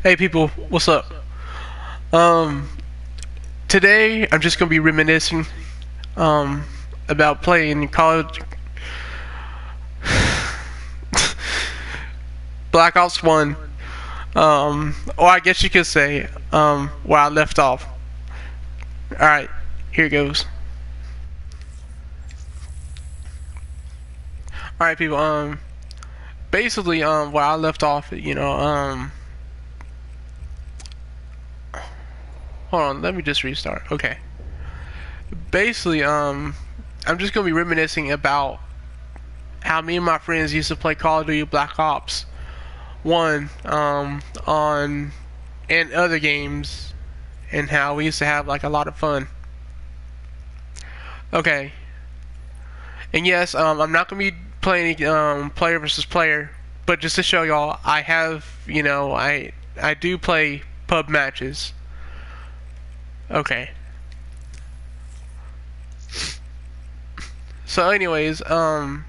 Hey people, what's up? Um, Today I'm just gonna be reminiscing about playing college Black Ops 1. Or I guess you could say where I left off. Alright, here goes. Alright people, basically where I left off, hold on, let me just restart. Okay. Basically, I'm just gonna be reminiscing about how me and my friends used to play Call of Duty Black Ops 1 on and other games, and how we used to have like a lot of fun. Okay. And yes, I'm not gonna be playing player versus player, but just to show y'all, I have, I do play pub matches. Okay. So anyways, there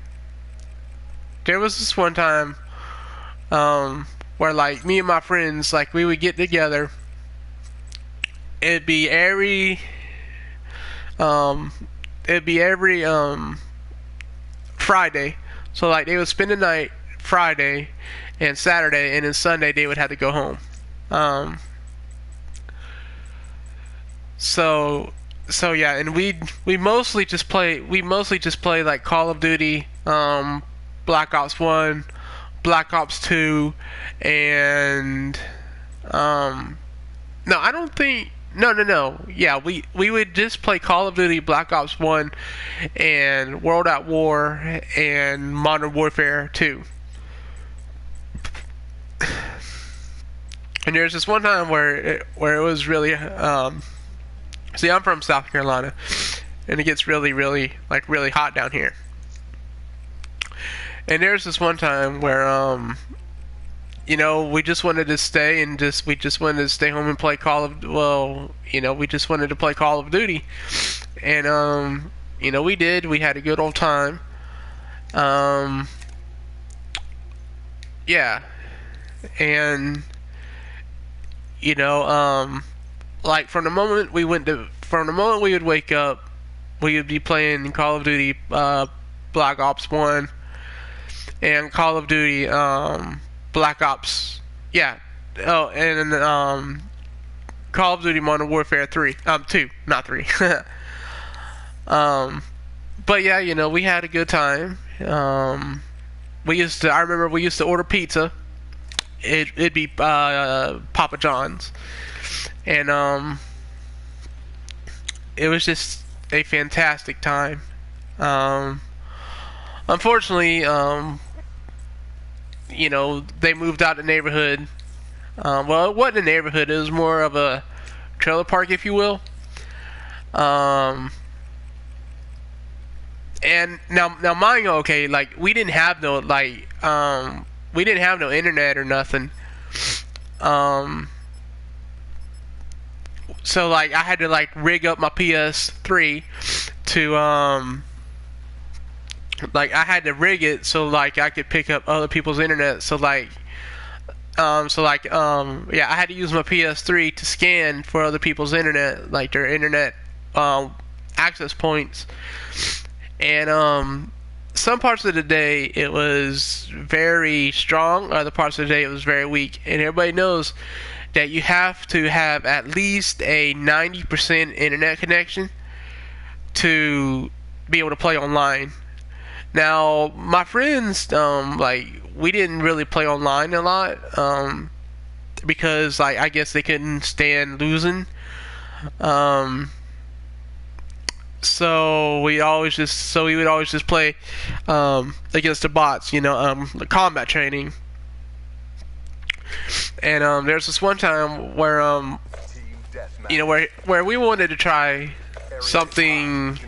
was this one time, where like me and my friends, like we would get together. It'd be every, um, Friday. So like they would spend the night Friday and Saturday, and then Sunday they would have to go home. So yeah, and we mostly just play like Call of Duty, Black Ops 1, Black Ops 2, and no, I don't think no. Yeah, we would just play Call of Duty, Black Ops 1, and World at War and Modern Warfare 2. And there's this one time where it was really see, I'm from South Carolina, and it gets really really hot down here. And there's this one time where we just wanted to stay and we just wanted to stay home and play we just wanted to play Call of Duty. And we did. We had a good old time. Yeah. And like from the moment we would wake up, we would be playing Call of Duty Black Ops 1 and Call of Duty Black Ops, yeah. Oh, and Call of Duty Modern Warfare 2, not 3. But yeah, we had a good time. I remember we used to order pizza. It'd be Papa John's, and it was just a fantastic time. Unfortunately, they moved out the neighborhood. Well, it wasn't a neighborhood; it was more of a trailer park, if you will. And now mind you, okay, like we didn't have no internet or nothing. So like I had to like rig up my PS3 to like I had to rig it so like I could pick up other people's internet. Yeah, I had to use my PS3 to scan for other people's internet, like their internet access points. And some parts of the day it was very strong, other parts of the day it was very weak. And everybody knows that you have to have at least a 90% internet connection to be able to play online. Now, my friends, we didn't really play online a lot, because, I guess they couldn't stand losing. So we would always just play, against the bots, the combat training. And, there's this one time where, where we wanted to try something.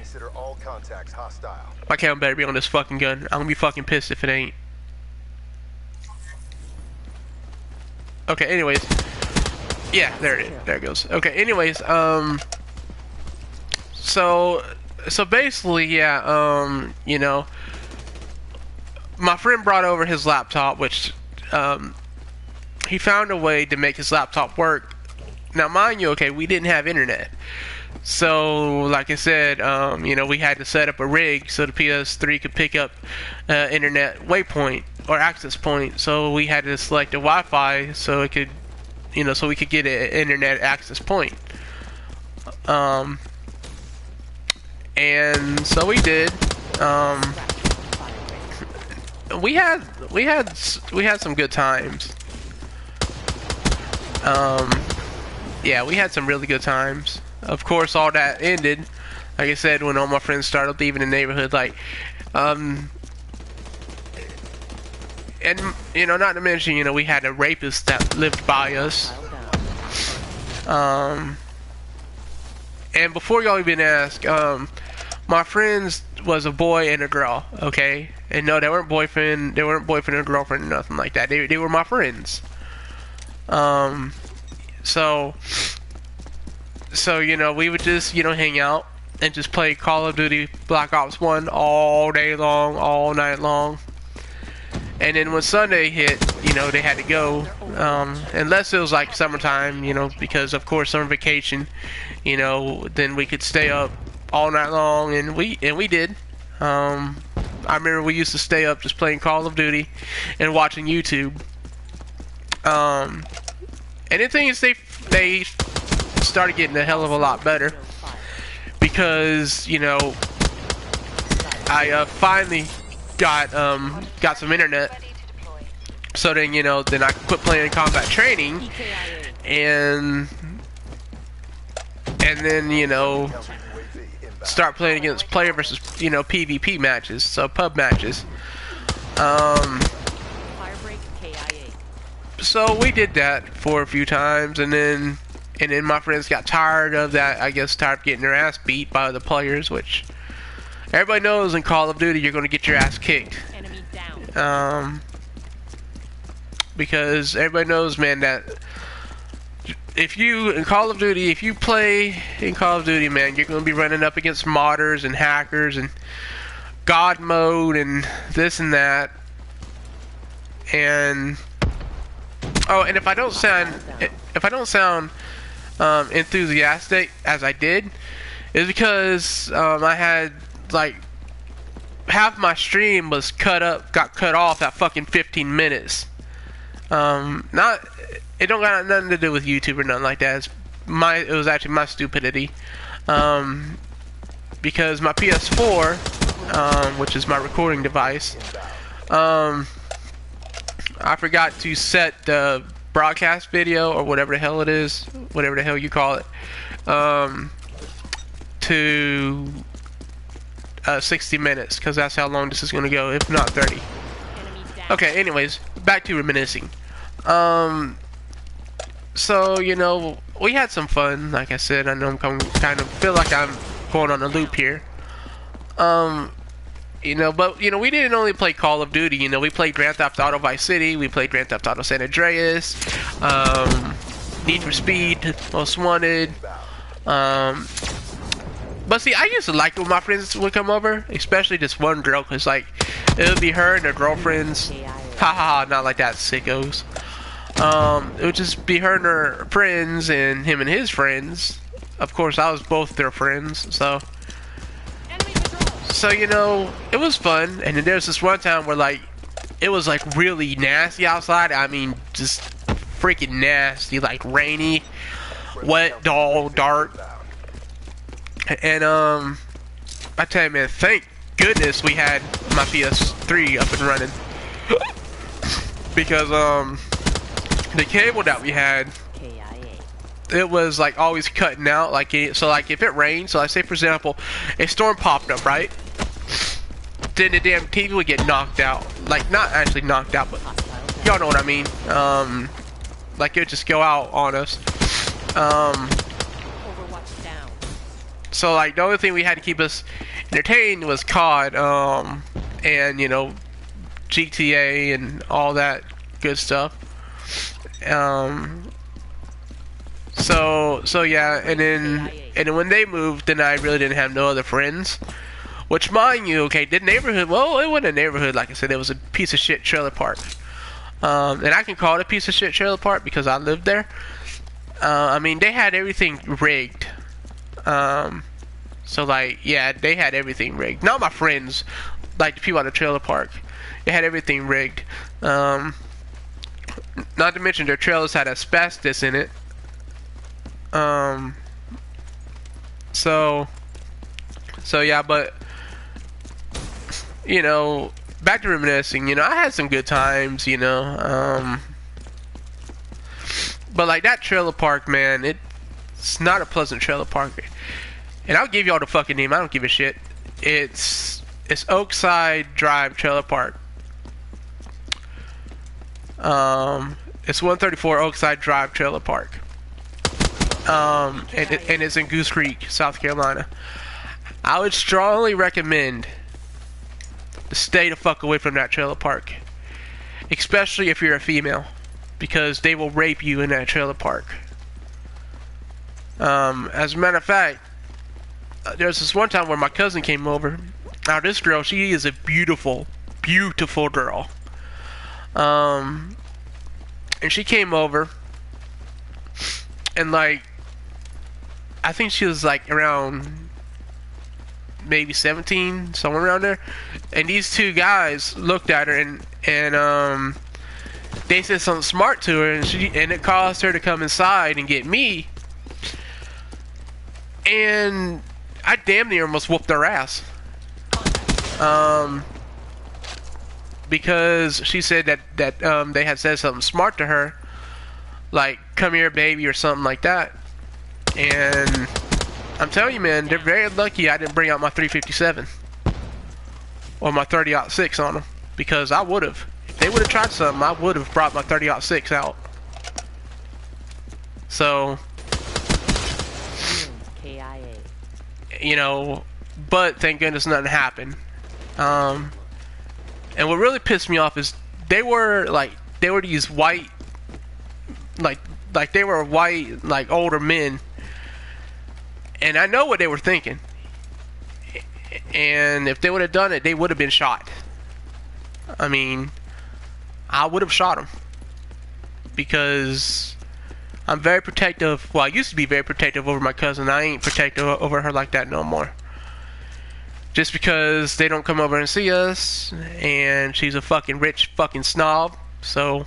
My camera better be on this fucking gun. I'm gonna be fucking pissed if it ain't. Okay, anyways. Yeah, there it is. There it goes. Okay, anyways, so basically, yeah, my friend brought over his laptop, which, he found a way to make his laptop work. Now, mind you, okay, we didn't have internet. So, like I said, you know, we had to set up a rig so the PS3 could pick up internet waypoint or access point. So we had to select a Wi-Fi so it could, you know, so we could get an internet access point. And so we did. We had some good times. Yeah, we had some really good times. Of course, all that ended, like I said, when all my friends started leaving the neighborhood. Like, and you know, not to mention, you know, we had a rapist that lived by us. And before y'all even ask, my friends was a boy and a girl, okay? And no, they weren't boyfriend and girlfriend or nothing like that. They were my friends. So you know, we would just, you know, hang out and just play Call of Duty Black Ops 1 all day long, all night long. And then when Sunday hit, you know, they had to go, unless it was like summertime, you know, because of course summer vacation, you know, then we could stay up all night long, and we did. I remember we used to stay up just playing Call of Duty and watching YouTube. And the thing is, they started getting a hell of a lot better because, you know, I finally got some internet. So then, you know, then I quit playing combat training, and then, you know, start playing against player versus, you know, PvP matches, so pub matches. So we did that for a few times, and then my friends got tired of that. I guess tired of getting their ass beat by other players, which everybody knows in Call of Duty you're going to get your ass kicked. Because everybody knows, man, that if you play in Call of Duty, man, you're going to be running up against modders and hackers and God mode and this and that. And oh, and if I don't sound enthusiastic as I did, is because I had like half my stream got cut off at fucking 15 minutes. It don't got nothing to do with YouTube or nothing like that. It was actually my stupidity. Because my PS4, which is my recording device, I forgot to set the broadcast video, or whatever the hell it is, whatever the hell you call it, to 60 minutes, because that's how long this is going to go, if not 30. Okay, anyways, back to reminiscing. So, you know, we had some fun. Like I said, I know I'm kind of feel like I'm going on a loop here. You know, but, you know, we didn't only play Call of Duty. You know, we played Grand Theft Auto Vice City. We played Grand Theft Auto San Andreas. Need for Speed, Most Wanted. But see, I used to like when my friends would come over, especially this one girl, because, like, it would be her and her girlfriends. Haha, not like that, sickos. It would just be her and her friends, and him and his friends. Of course, I was both their friends, so you know, it was fun. And then there's this one time where, like, it was like really nasty outside. I mean, just freaking nasty, like rainy, wet, dull, dark. And I tell you, man, thank goodness we had my PS3 up and running. Because the cable that we had, it was like always cutting out. Like so like if it rained, so like say for example, a storm popped up, right? Then the damn TV would get knocked out. Like not actually knocked out, but y'all know what I mean. Like it would just go out on us. So like the only thing we had to keep us entertained was COD, and you know, GTA and all that good stuff. So yeah, and then when they moved, then I really didn't have no other friends. Which, mind you, okay, the neighborhood, well, it wasn't a neighborhood, like I said, it was a piece of shit trailer park. And I can call it a piece of shit trailer park because I lived there. I mean, they had everything rigged. So like, yeah, they had everything rigged. Not my friends, like the people at the trailer park. They had everything rigged. Not to mention their trailers had asbestos in it. So yeah, but you know, back to reminiscing. You know, I had some good times. You know, but like that trailer park, man, it's not a pleasant trailer park. And I'll give y'all the fucking name. I don't give a shit. It's Oakside Drive Trailer Park. It's 134 Oakside Drive Trailer Park. And it's in Goose Creek, South Carolina. I would strongly recommend to stay the fuck away from that trailer park, especially if you're a female, because they will rape you in that trailer park. As a matter of fact, there's this one time where my cousin came over. Now this girl, she is a beautiful, beautiful girl. And she came over, and like, I think she was like around maybe 17, somewhere around there. And these two guys looked at her and they said something smart to her, and it caused her to come inside and get me. And I damn near almost whooped their ass. Because she said that they had said something smart to her, like "come here, baby" or something like that. And I'm telling you, man, they're very lucky I didn't bring out my 357 or my 30-06 on them, because I would have. If they would have tried something, I would have brought my 30-06 out. So, you know, but thank goodness nothing happened. And what really pissed me off is they were these white, like they were white, like older men, and I know what they were thinking. And if they would have done it, they would have been shot. I mean, I would have shot them, because I'm very protective. Well, I used to be very protective over my cousin. I ain't protective over her like that no more. Just because they don't come over and see us, and she's a fucking rich fucking snob. So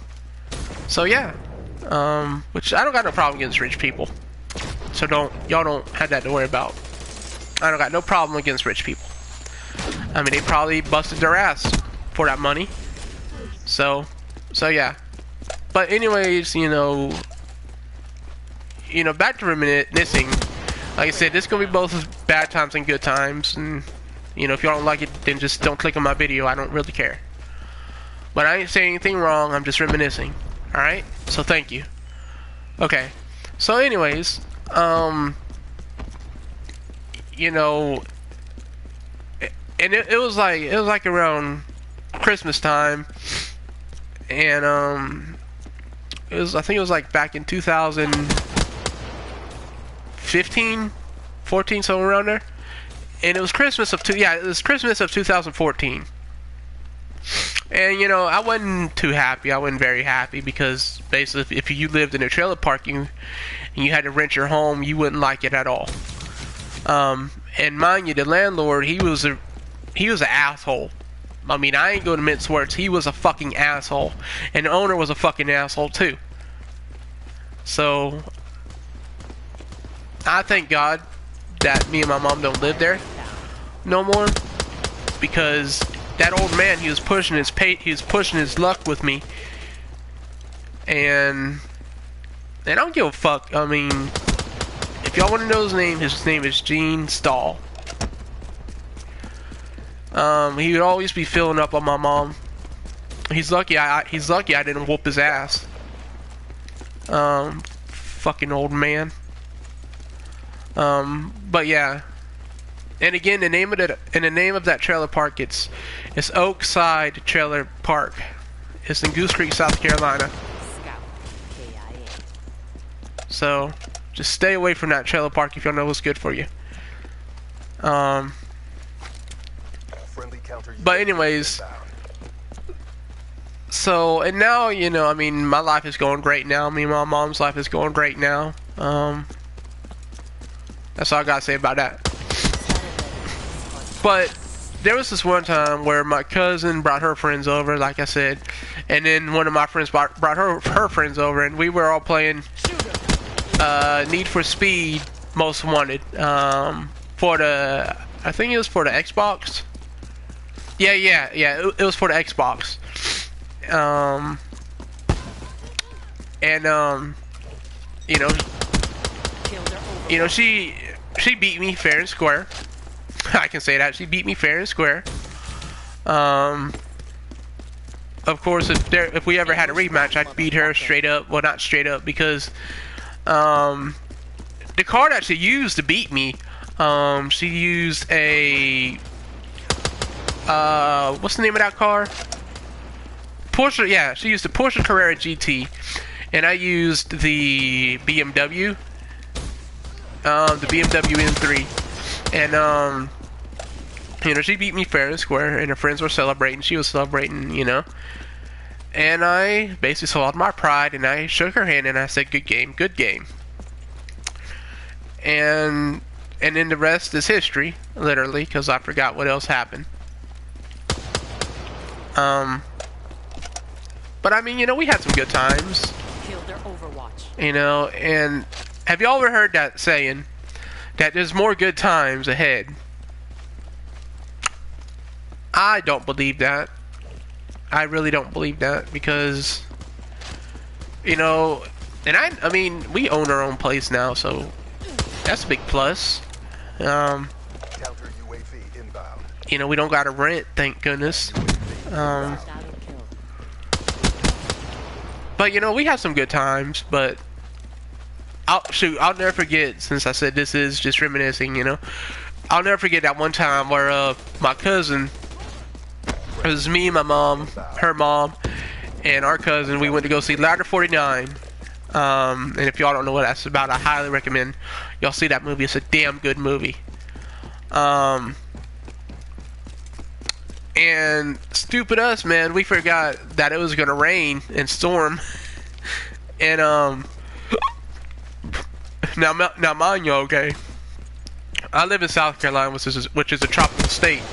yeah. Which I don't got no problem against rich people. So y'all don't have that to worry about. I don't got no problem against rich people. I mean, they probably busted their ass for that money. So yeah. But anyways, you know, back to reminiscing. Like I said, this is gonna be both bad times and good times, and you know, if y'all don't like it, then just don't click on my video. I don't really care. But I ain't saying anything wrong. I'm just reminiscing. All right. So thank you. Okay. So anyways, you know, and it was like around Christmas time, and I think it was like back in 2015, 14, somewhere around there. And it was Christmas of 2014. And you know, I wasn't too happy. I wasn't very happy, because basically, if you lived in a trailer park and you had to rent your home, you wouldn't like it at all. And mind you, the landlord, he was an asshole. I mean, I ain't going to mince words. He was a fucking asshole, and the owner was a fucking asshole too. So I thank God that me and my mom don't live there no more, because that old man, he was pushing his luck with me, and I don't give a fuck. I mean, if y'all want to know his name is Gene Stahl. He would always be filling up on my mom. He's lucky I didn't whoop his ass. Fucking old man. But yeah. And again, the name of that trailer park, it's Oakside Trailer Park. It's in Goose Creek, South Carolina. So just stay away from that trailer park if y'all know what's good for you. But anyways, So, and now, you know, I mean, my life is going great now. Me and my mom's life is going great now. That's all I gotta say about that. But there was this one time where my cousin brought her friends over, like I said, and then one of my friends brought her friends over, and we were all playing Need for Speed Most Wanted for the, I think it was for the Xbox. Yeah, it was for the Xbox. You know, she beat me fair and square. I can say that she beat me fair and square. Of course, if we ever had a rematch, I'd beat her straight up. Well, not straight up, because the card that she used to beat me, she used a what's the name of that car? Porsche. Yeah, she used the Porsche Carrera GT, and I used the BMW. The BMW M3, and you know, she beat me fair and square, and her friends were celebrating. She was celebrating, you know, and I basically swallowed my pride, and I shook her hand, and I said, "Good game, good game." And then the rest is history, literally, because I forgot what else happened. But I mean, you know, we had some good times. You know, and have y'all ever heard that saying that there's more good times ahead? I don't believe that. I really don't believe that, because, you know, and I mean, we own our own place now, so that's a big plus. You know, we don't gotta rent, thank goodness. But you know, we had some good times, but I'll never forget, since I said this is just reminiscing, you know, I'll never forget that one time where my cousin, it was me, my mom, her mom, and our cousin, we went to go see Ladder 49. And if y'all don't know what that's about, I highly recommend y'all see that movie. It's a damn good movie. And stupid us, man, we forgot that it was gonna rain and storm. And now mind you, okay, I live in South Carolina, which is a tropical state.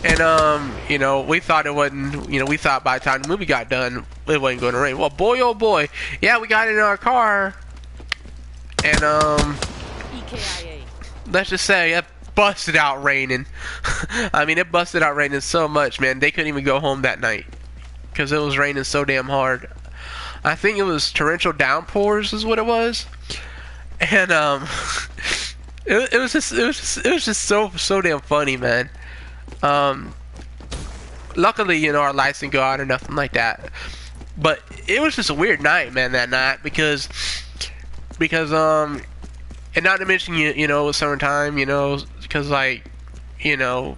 And you know, we thought it wasn't, you know, we thought by the time the movie got done, it wasn't going to rain. Well, boy, oh boy, yeah, we got in our car, and let's just say it busted out raining. I mean, it busted out raining so much, man. They couldn't even go home that night because it was raining so damn hard. I think it was torrential downpours, is what it was, and it was just so damn funny, man. Luckily, you know, our lights didn't go out or nothing like that. But it was just a weird night, man, that night, because and not to mention, you know, it was summertime, you know, because, like, you know,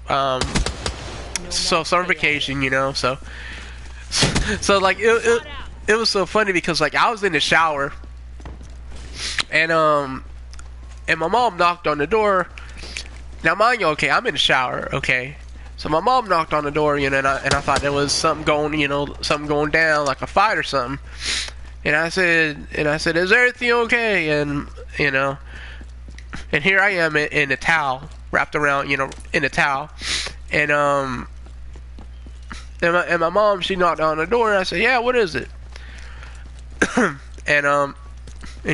so summer vacation, you know, so like, it was so funny because, like, I was in the shower, and my mom knocked on the door. Now, mind you, okay, I'm in the shower, okay. So my mom knocked on the door, you know, and I thought there was something going down, like a fight or something. And I said, "Is everything okay?" And you know, and here I am in a towel wrapped around, you know, in a towel, and my mom, she knocked on the door, and I said, "Yeah, what is it?" and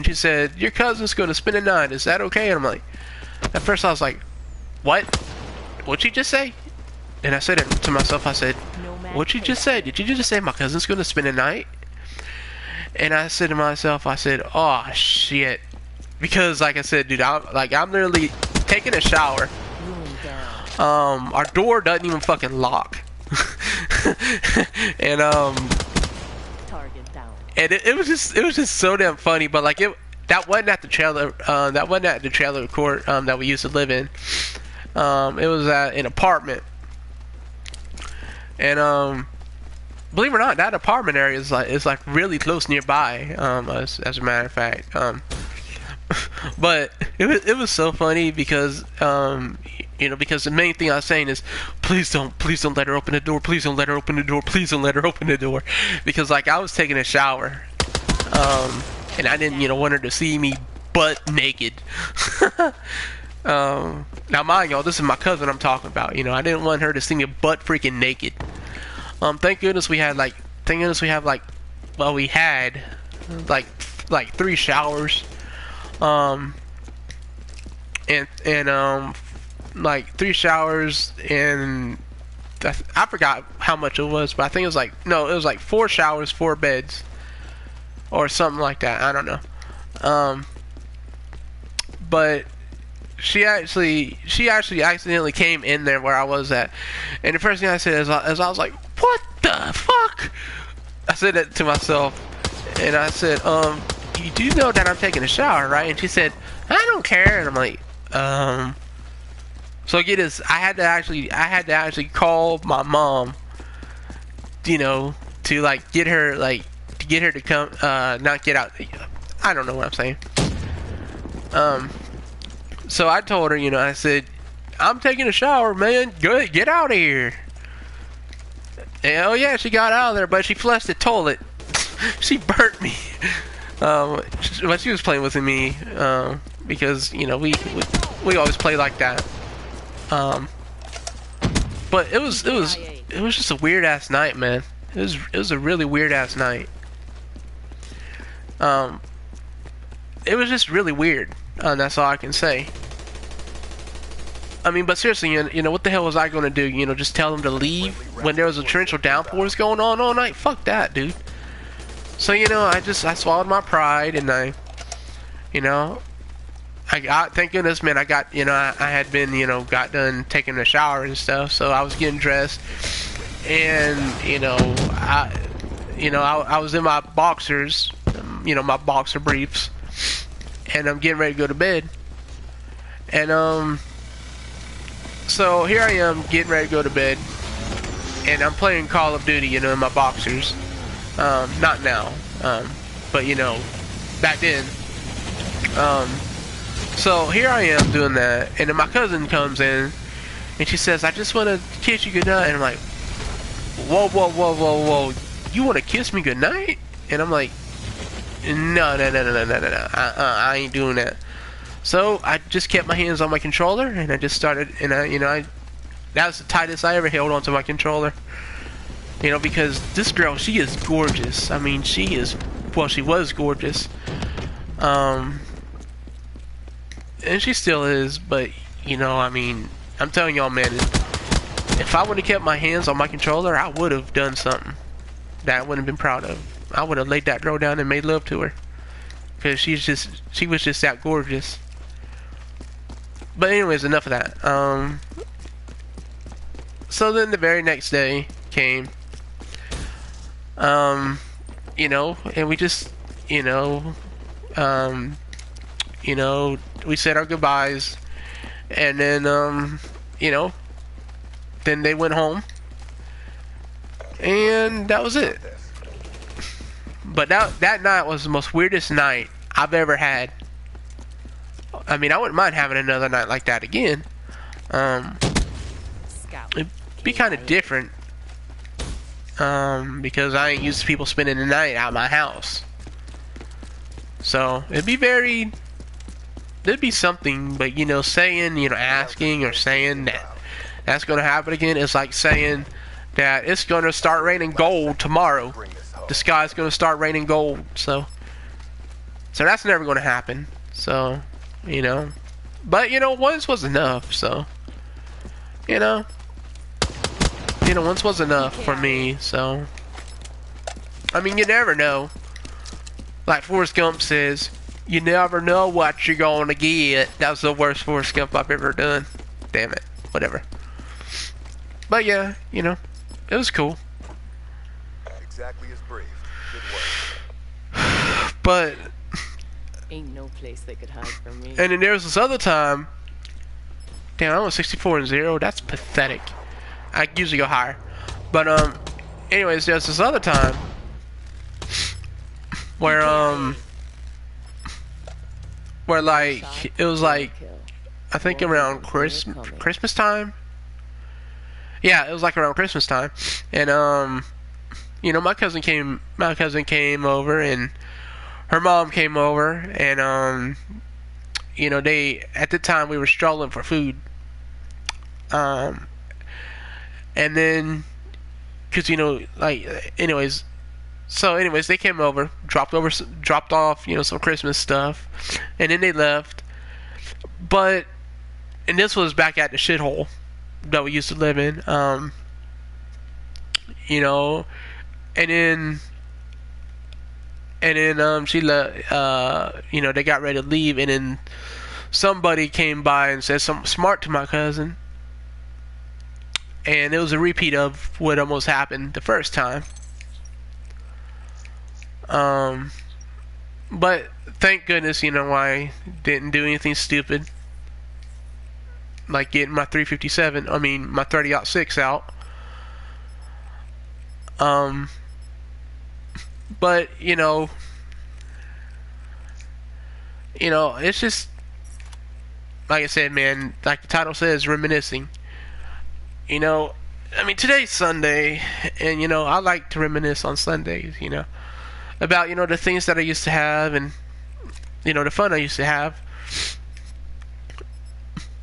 she said, "Your cousin's going to spend the night. Is that okay?" And I'm like, at first I was like, "What? What'd she just say?" And I said it to myself. I said, "What'd you just say? Did you just say my cousin's going to spend the night?" And I said to myself, I said, "Oh shit," because like I said, dude, I'm literally taking a shower. Our door doesn't even fucking lock. And and it was just so damn funny. But like that wasn't at the trailer. That wasn't at the trailer court that we used to live in. It was at an apartment. And believe it or not, that apartment area is like really close nearby. As a matter of fact. But it was so funny because because the main thing I was saying is please don't let her open the door, please don't let her open the door, please don't let her open the door, because like I was taking a shower, and I didn't want her to see me butt naked. Now mind y'all, this is my cousin I'm talking about. I didn't want her to see me butt freaking naked. Thank goodness we had like we had like 3 showers. And like 3 showers, and I forgot how much it was, but I think it was like 4 showers, 4 beds, or something like that. I don't know. But she actually accidentally came in there where I was at, and the first thing I said is I was like, "What the fuck?" I said that to myself, and I said, "You do know that I'm taking a shower, right?" And she said, "I don't care." And I'm like, So get this, I had to actually call my mom, to like get her to come, not get out. I don't know what I'm saying. So I told her, I said, "I'm taking a shower, man. Good, get out of here." And, oh yeah, she got out of there, but she flushed the toilet. She burnt me. But she was playing with me, because we always play like that. But it was just a weird ass night, man. It was a really weird ass night. It was just really weird. That's all I can say. I mean, but seriously, what the hell was I gonna do? Just tell them to leave when there was a torrential downpours going on all night? Fuck that, dude. So I swallowed my pride, and I got, thank goodness, man, I got, I had been, got done taking a shower and stuff, so I was getting dressed, and I was in my boxers, my boxer briefs, and I'm getting ready to go to bed, and so here I am getting ready to go to bed, and I'm playing Call of Duty, in my boxers. Not now, but back then. So here I am doing that, and then my cousin comes in, and she says, "I just want to kiss you goodnight." And I'm like, "Whoa, whoa, whoa, whoa, whoa! You want to kiss me goodnight?" And I'm like, "No, I ain't doing that." So I just kept my hands on my controller, and I just started, and that was the tightest I ever held onto my controller. Because this girl, she is gorgeous. I mean, she was gorgeous. And she still is, but, I mean, I'm telling y'all, man, if I would have kept my hands on my controller, I would have done something that I wouldn't have been proud of. I would have laid that girl down and made love to her. Because she was just that gorgeous. But anyways, enough of that. So then the very next day came. And we just, we said our goodbyes, and then, then they went home, and that was it. But that night was the most weirdest night I've ever had. I mean, I wouldn't mind having another night like that again. It'd be kind of different. Because I ain't used to people spending the night at my house. So, there'd be something, but saying, asking or saying that that's gonna happen again is like saying that it's gonna start raining gold tomorrow. The sky's gonna start raining gold, so that's never gonna happen. So, but once was enough, so once was enough for me, so I mean, you never know. Like Forrest Gump says, you never know what you're gonna get. That was the worst Forrest Gump I've ever done. Damn it. Whatever. But yeah, it was cool. Exactly as brave. Good work. But ain't no place they could hide from me. And then there was this other time. Damn, I went 64 and 0. That's pathetic. I usually go higher. But anyways, there's this other time where like Shot, it was one like kill. I think More around people see it coming. Christmas time. Yeah, it was like around Christmas time, and you know, my cousin came over, and her mom came over, and you know, they at the time we were struggling for food, um, and then because you know, like, anyways, so anyways, they came over, dropped off, you know, some Christmas stuff, and then they left. But and this was back at the shithole that we used to live in, you know, and then she let you know, they got ready to leave, and then somebody came by and said something smart to my cousin, and it was a repeat of what almost happened the first time. But thank goodness, you know, I didn't do anything stupid like getting my 357, I mean my 30-06 out. But you know, it's just like I said, man. Like the title says, reminiscing. You know, I mean, today's Sunday, and you know, I like to reminisce on Sundays. You know, about the things that I used to have, and you know, the fun I used to have.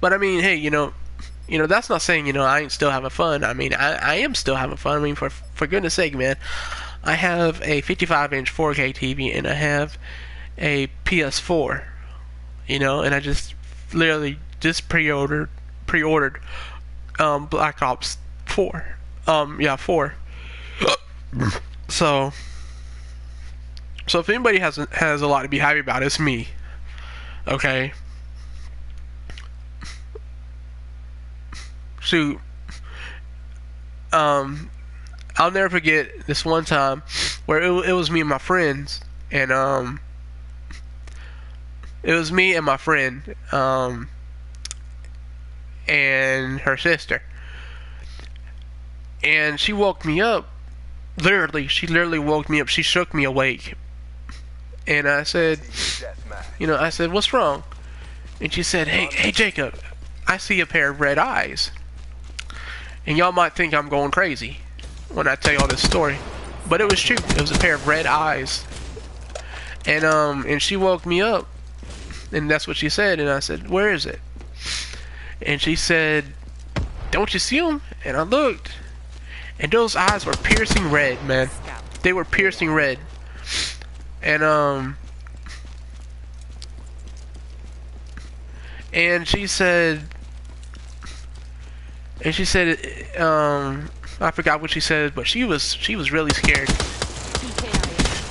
But I mean, hey, that's not saying I ain't still having fun. I mean, I am still having fun. I mean, for goodness sake, man, I have a 55-inch 4K TV, and I have a PS4. And I just literally just pre-ordered Black Ops 4. Yeah, 4. So if anybody has a lot to be happy about, it's me. Okay. Shoot. I'll never forget this one time where it was me and my friends, and it was me and my friend, and her sister, and she woke me up. She literally woke me up. She shook me awake, and I said, what's wrong? And she said, hey Jacob, I see a pair of red eyes. And y'all might think I'm going crazy when I tell y'all this story, but it was true. It was a pair of red eyes. And she woke me up, and that's what she said. And I said, where is it? And she said, don't you see them? And I looked, and those eyes were piercing red, man. They were piercing red. And she said, I forgot what she said, but she was really scared.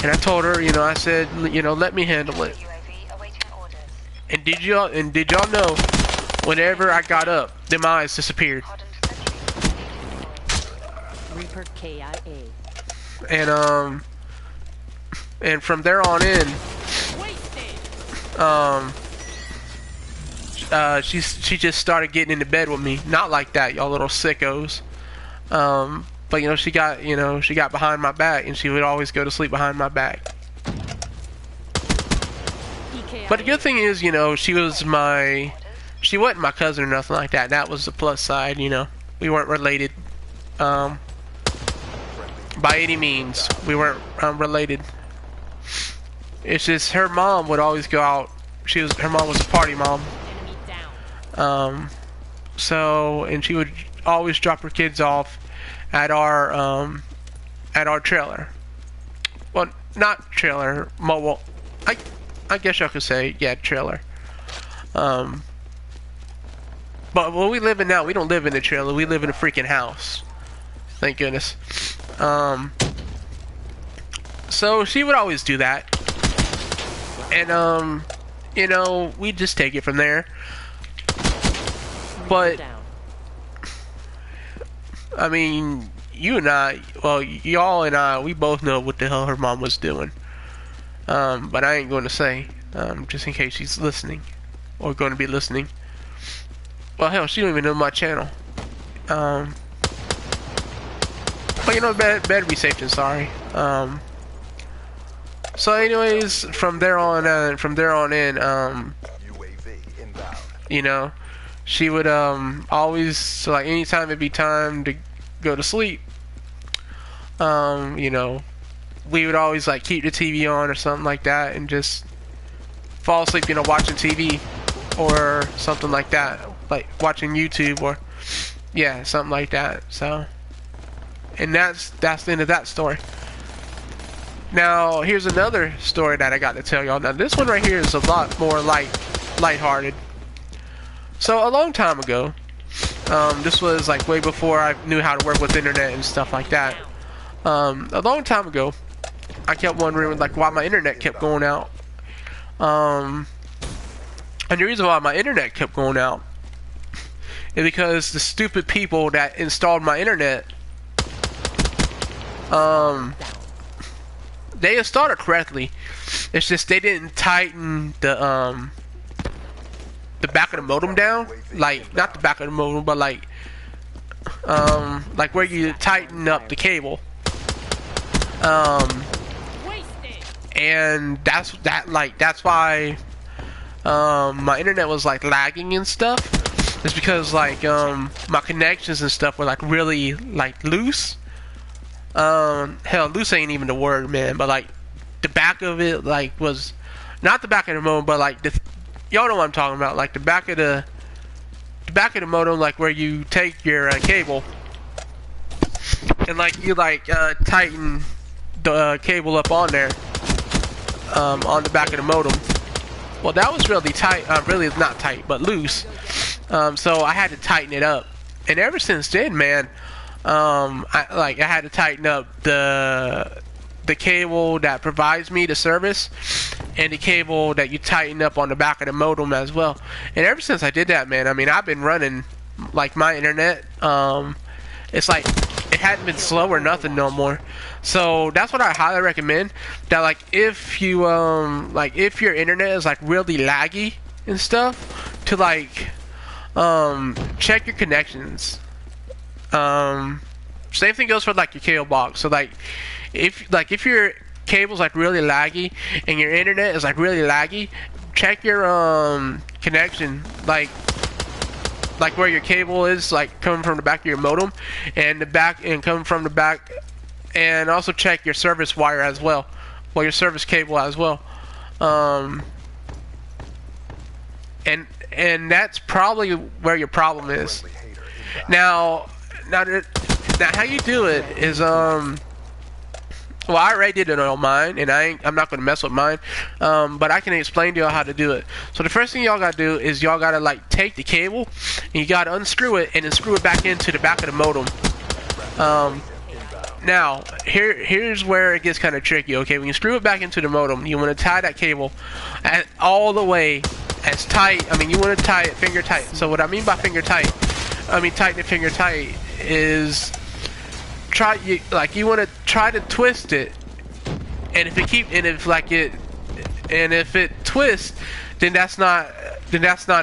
And I told her, I said, let me handle it. And did y'all know, whenever I got up, them eyes disappeared. Reaper KIA. And from there on in, she just started getting into bed with me. Not like that, y'all little sickos. But she got behind my back, and she would always go to sleep behind my back. But the good thing is, she wasn't my cousin or nothing like that. That was the plus side, We weren't related, by any means. We weren't related. It's just her mom would always go out. Her mom was a party mom. And she would always drop her kids off at our trailer. Well, not trailer, mobile. I guess y'all could say, yeah, trailer. But where we live in now, we don't live in a trailer. We live in a freaking house. Thank goodness. So she would always do that. And, we just take it from there. But, I mean, y'all and I, we both know what the hell her mom was doing. But I ain't going to say, just in case she's listening, or going to be listening. Well, hell, she don't even know my channel. But better be safe than sorry. So anyways, from there on in, UAV inbound. you know, she would always, so like anytime it'd be time to go to sleep, you know, we would always like keep the TV on or something like that and just fall asleep, you know, watching TV or something like that, like watching YouTube or yeah, something like that. So, and that's the end of that story. Now here's another story that I got to tell y'all. Now this one right here is a lot more lighthearted. So a long time ago, this was like way before I knew how to work with internet and stuff like that. A long time ago, I kept wondering like why my internet kept going out. And the reason why my internet kept going out is because the stupid people that installed my internet, they installed it correctly. It's just they didn't tighten the back of the modem down, like not the back of the modem, but like where you tighten up the cable. And that's why my internet was like lagging and stuff. It's because like my connections and stuff were like really like loose. Hell, loose ain't even the word, man. But like the back of it like was not the back of the modem, but like y'all know what I'm talking about. Like the back of the modem, like where you take your cable and like you like tighten the cable up on there, on the back of the modem. Well, that was really tight. Really not tight, but loose. So I had to tighten it up, and ever since then, man, I had to tighten up the cable that provides me the service, and the cable that you tighten up on the back of the modem as well. And ever since I did that, man, I mean, I've been running like my internet. It's like it hadn't been slow or nothing no more. So that's what I highly recommend. That like if you if your internet is like really laggy and stuff, to like check your connections. Same thing goes for like your cable box. So like if your cable's like really laggy and your internet is like really laggy, check your connection, like where your cable is like coming from the back of your modem and coming from the back, and also check your service wire as well, your service cable as well. And that's probably where your problem is. Now how you do it is well, I already did it on mine, and I'm not gonna mess with mine, but I can explain to y'all how to do it. So the first thing y'all gotta do is y'all gotta like take the cable and you gotta unscrew it and then screw it back into the back of the modem. Now here's where it gets kind of tricky. Okay, when you screw it back into the modem, you want to tie that cable all the way as tight. I mean, you want to tie it finger tight. So what I mean by finger tight, tighten it finger tight is you want to try to twist it, and if it twists, then that's not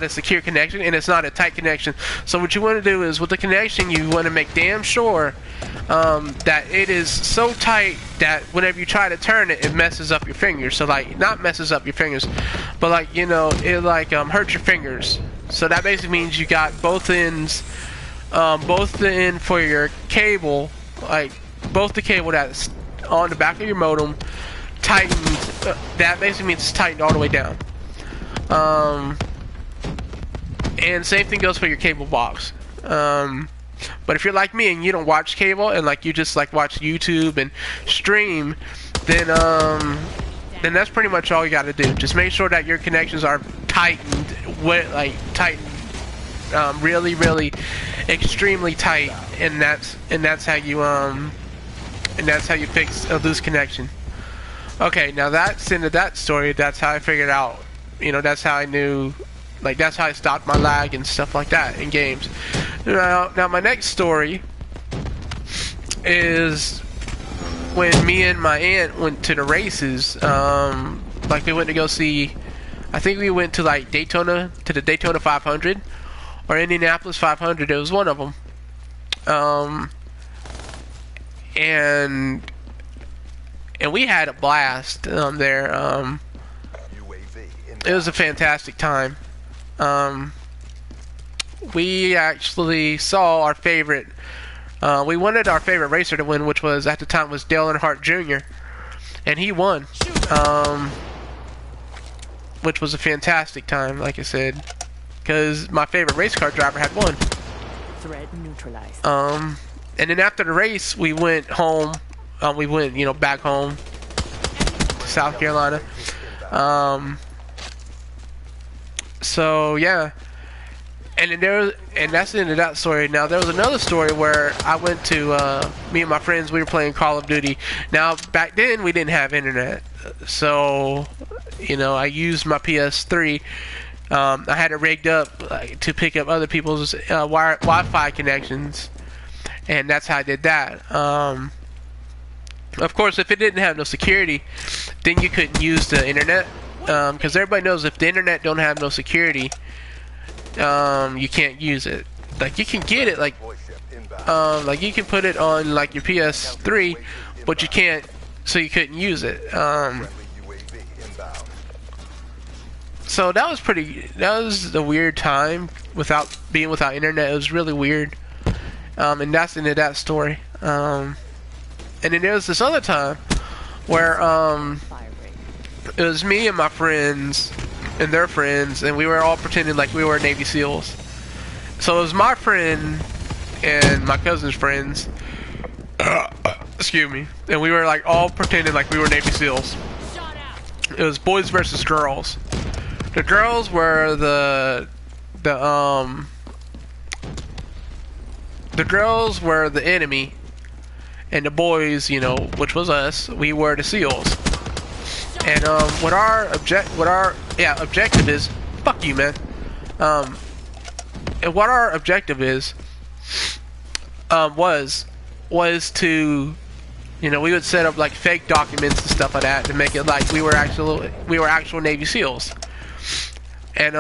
a secure connection, and it's not a tight connection. So what you want to do is with the connection, you want to make damn sure that it is so tight that whenever you try to turn it, it messes up your fingers. So like not messes up your fingers, but like it like hurts your fingers. So that basically means you got both ends, both the end for your cable, like both the cable that's on the back of your modem tightened. That basically means it's tightened all the way down. And same thing goes for your cable box. But if you're like me and you don't watch cable and like you just like watch YouTube and stream, then that's pretty much all you got to do. Just make sure that your connections are tightened, really, really, extremely tight, and that's how you fix a loose connection. Okay, now that's the end of that story. That's how I figured out. That's how I knew. Like that's how I stopped my lag and stuff like that in games. Now my next story is when me and my aunt went to the races. Like we went to go see. I think we went to like Daytona, to the Daytona 500 or Indianapolis 500. It was one of them. And and we had a blast there. UAV It was inbound. a fantastic time. We actually saw our favorite. We wanted our favorite racer to win, which was at the time was Dale Earnhardt Jr. and he won. Which was a fantastic time, like I said, because my favorite race car driver had won. Threat neutralized. And then after the race, we went home. We went, back home to South Carolina. So yeah, and then and that's the end of that story. Now there was another story where I went to me and my friends. We were playing Call of Duty. Now back then we didn't have internet, so I used my PS3. I had it rigged up to pick up other people's Wi-Fi connections, and that's how I did that. Of course, if it didn't have no security, then you couldn't use the internet. Because everybody knows if the internet don't have no security, you can't use it. Like you can get it, like you can put it on like your PS3, but you can't, so you couldn't use it. Friendly UAV inbound. So that was a weird time without internet. It was really weird. And that's the end of that story. And then there was this other time where Fire rate. it was me and my friends and their friends, and we were all pretending like we were Navy SEALs. So it was my friend and my cousin's friends. Excuse me. And we were like all pretending like we were Navy SEALs. It was boys versus girls. The girls were the girls were the enemy, and the boys, which was us, we were the SEALs. And what our objective is, fuck you, man. And what our objective is, was to, we would set up like fake documents and stuff like that to make it like we were actual Navy SEAls. And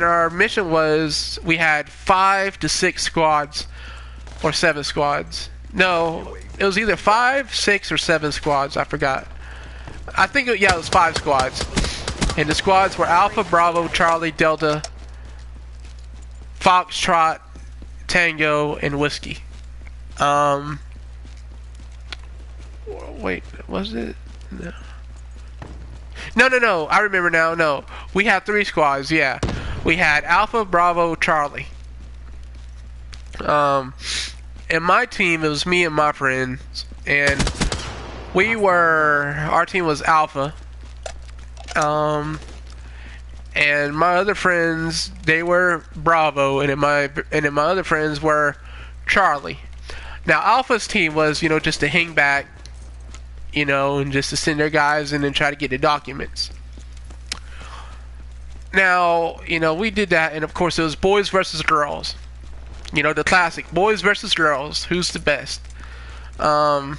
our mission was we had 5 to 6 squads or 7 squads. No, it was either 5, 6, or 7 squads. I forgot. I think it was 5 squads. And the squads were Alpha, Bravo, Charlie, Delta, Foxtrot, Tango, and Whiskey. Wait, was it? No. I remember now. No, we had 3 squads. Yeah, we had Alpha, Bravo, Charlie. And my team, it was me and my friends, and our team was Alpha. And my other friends, they were Bravo, and then my other friends were Charlie. Now Alpha's team was, just to hang back, and just to send their guys and then try to get the documents. Now, we did that, and of course it was boys versus girls. The classic boys versus girls, who's the best. But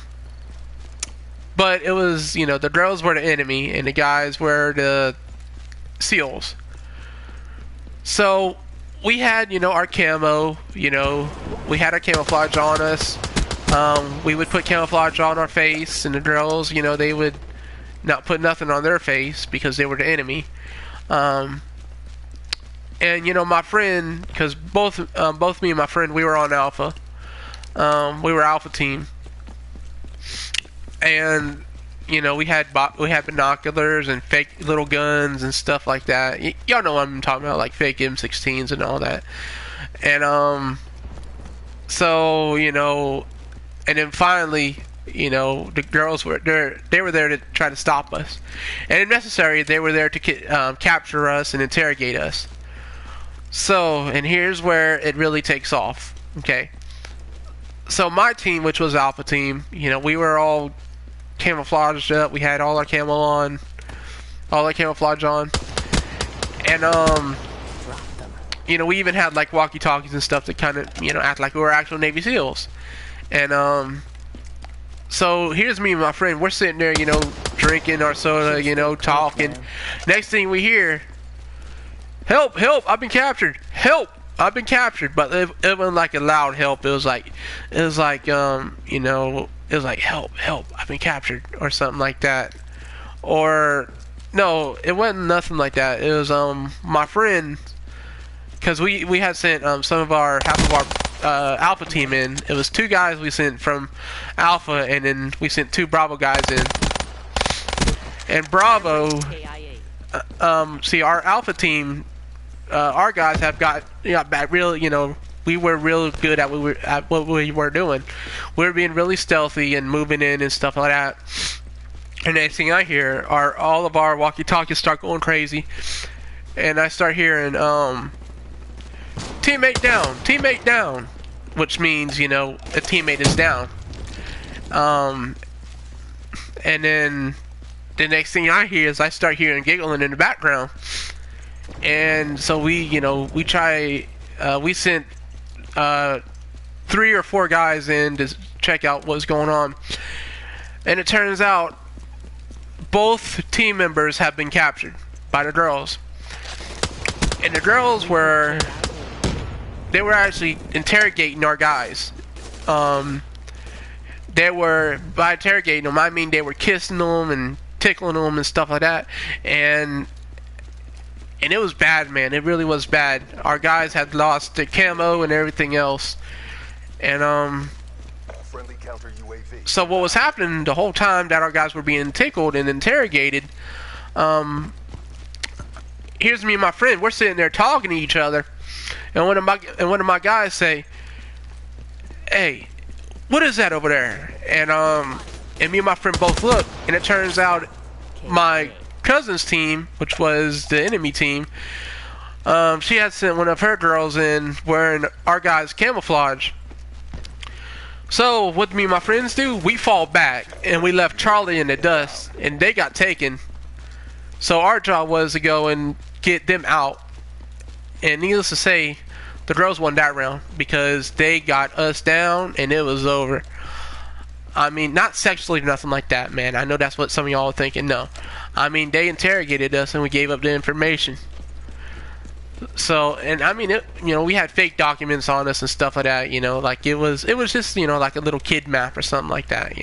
it was, the girls were the enemy and the guys were the SEALs. So we had, our camo, we had our camouflage on us. We would put camouflage on our face, and the girls, they would not put nothing on their face because they were the enemy. And my friend, because both me and my friend, we were on Alpha. We were Alpha team, and we had binoculars and fake little guns and stuff like that. Y'all know what I'm talking about, like fake M16s and all that. And so and then finally, the girls were there. They were there to try to stop us, and if necessary, they were there to capture us and interrogate us. So, and here's where it really takes off, okay? So my team, which was Alpha team, we were all camouflaged up. We had all our camo on, all our camouflage on. And, we even had, like, walkie-talkies and stuff to kind of, act like we were actual Navy SEALs. And, so here's me and my friend. We're sitting there, drinking our soda, talking. Next thing we hear, help, I've been captured. Help, I've been captured. But it wasn't like a loud help. It was like it was like, help, help, I've been captured, or something like that. Or no, it wasn't nothing like that. It was my friend, because we had sent half of our Alpha team in. It was 2 guys we sent from Alpha, and then we sent 2 Bravo guys in. And Bravo, see, our Alpha team, our guys have got back real. We were real good at what we were doing. We were being really stealthy and moving in and stuff like that. And next thing I hear are all of our walkie-talkies start going crazy, and I start hearing teammate down, which means a teammate is down. And then the next thing I hear is I start hearing giggling in the background, and so we sent 3 or 4 guys in to check out what's going on, and it turns out both team members have been captured by the girls. And the girls were actually interrogating our guys. They were, by interrogating them, I mean they were kissing them and tickling them and stuff like that. And it was bad, man. It really was bad. Our guys had lost their camo and everything else. And Friendly counter UAV. so what was happening the whole time that our guys were being tickled and interrogated, here's me and my friend, we're sitting there talking to each other, and one of my guys say, "Hey, what is that over there?" And me and my friend both look, and it turns out my cousin's team, which was the enemy team, she had sent one of her girls in wearing our guys' camouflage. So what me and my friends do, we fall back and we left Charlie in the dust, and they got taken. So our job was to go and get them out, and needless to say, the girls won that round because they got us down and it was over. I mean, not sexually or nothing like that, man. I know that's what some of y'all are thinking. No, I mean, they interrogated us and we gave up the information. So, and I mean, we had fake documents on us and stuff like that, like it was just, like a little kid map or something like that,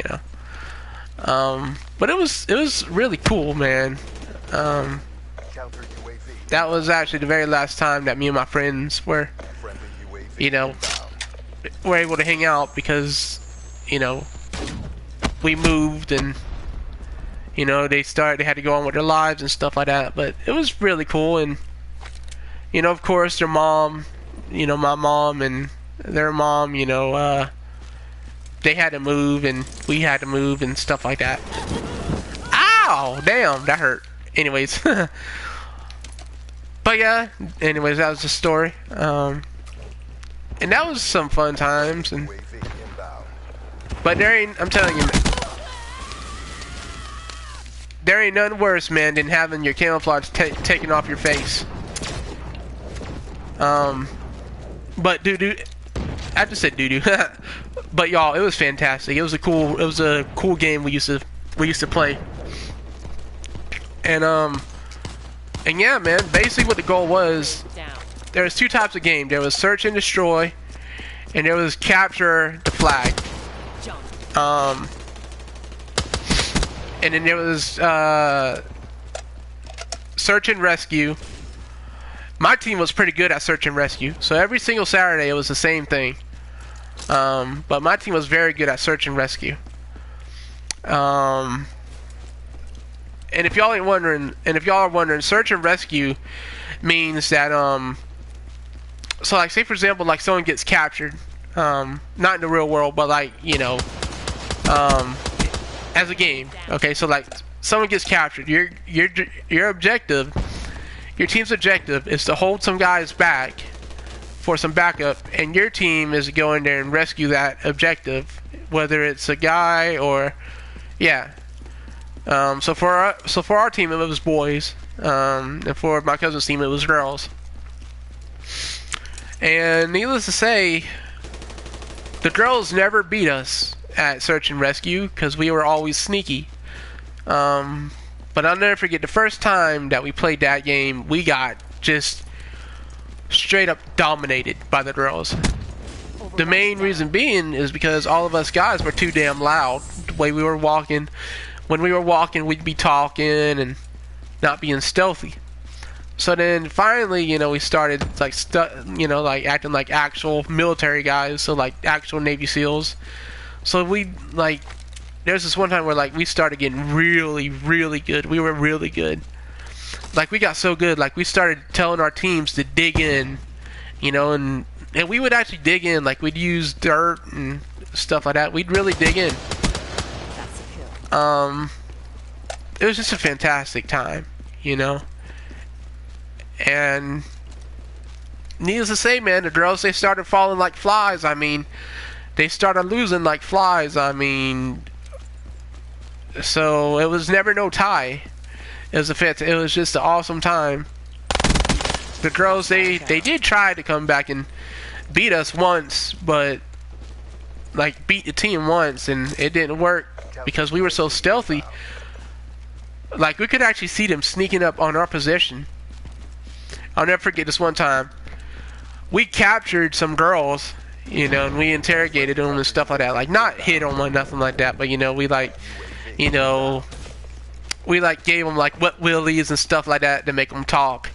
but it was really cool, man. Counter UAV. That was actually the very last time that me and my friends were, Friendly UAV. were able to hang out because, we moved and, they had to go on with their lives and stuff like that, but it was really cool. And of course, their mom, my mom and their mom, they had to move and we had to move and stuff like that. Ow! Damn, that hurt. Anyways. But yeah, anyways, that was the story. And that was some fun times. And UAV inbound. but I'm telling you, there ain't nothing worse, man, than having your camouflage taken off your face. But I just said doo-doo. But y'all, it was fantastic. It was a cool game we used to play. And yeah, man, basically what the goal was, there was 2 types of game. There was search and destroy, and there was capture the flag. And then there was search and rescue. My team was pretty good at search and rescue, so every single Saturday it was the same thing. But my team was very good at search and rescue. And if y'all are wondering, search and rescue means that so like, say for example, like someone gets captured, not in the real world, but like as a game. Okay, so like someone gets captured, your objective. Your team's objective is to hold some guys back for some backup, and your team is to go in there and rescue that objective, whether it's a guy or, yeah. So for our team it was boys, and for my cousin's team it was girls. And needless to say, the girls never beat us at search and rescue because we were always sneaky. But I'll never forget the first time that we played that game, we got just straight up dominated by the girls. the main reason being is because all of us guys were too damn loud. The way we were walking, when we were walking, we'd be talking and not being stealthy. So then finally, you know, we started like like acting like actual military guys, so like actual Navy SEALs. So we like, there's this one time where like we started getting really, really good. We were really good. Like we got so good, like we started telling our teams to dig in, you know, and we would actually dig in. Like we'd use dirt and stuff like that. We'd really dig in. That's a kill. It was just a fantastic time, you know. And needless to say, man, the girls, they started falling like flies. I mean, they started losing like flies. I mean, so it was never no tie. It was just an awesome time. The girls, they did try to come back and beat us once, but like beat the team once, and it didn't work because we were so stealthy. Like we could actually see them sneaking up on our position. I'll never forget this one time. We captured some girls, you know, and we interrogated them and stuff like that. Like not hit them or nothing like that, but you know, we like, you know, we like gave them like wet willies and stuff like that to make them talk.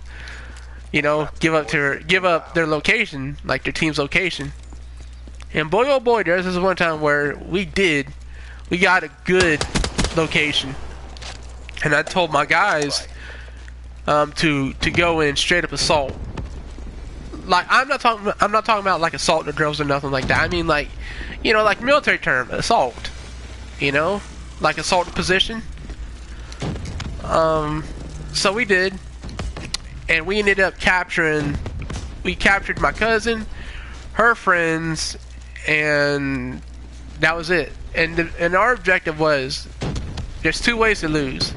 You know, give up their location, like their team's location. And boy, oh boy, there's this one time where we got a good location, and I told my guys to go in straight up assault. Like I'm not talking about like assault the girls or nothing like that. I mean like, you know, like military term, assault. You know, like assault the position. So we did, and we ended up we captured my cousin, her friends, and that was it. And our objective was, there's two ways to lose.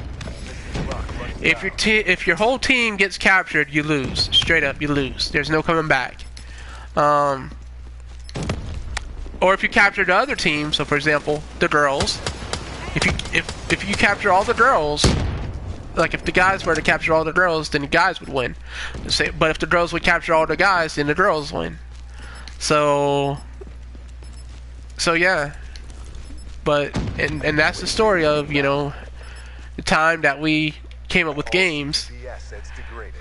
If your whole team gets captured, you lose. Straight up, you lose. There's no coming back. Or if you capture the other team, so for example, the girls. If you capture all the girls, like if the guys were to capture all the girls, then the guys would win. But if the girls would capture all the guys, then the girls win. So yeah. But and that's the story of, you know, the time that we came up with games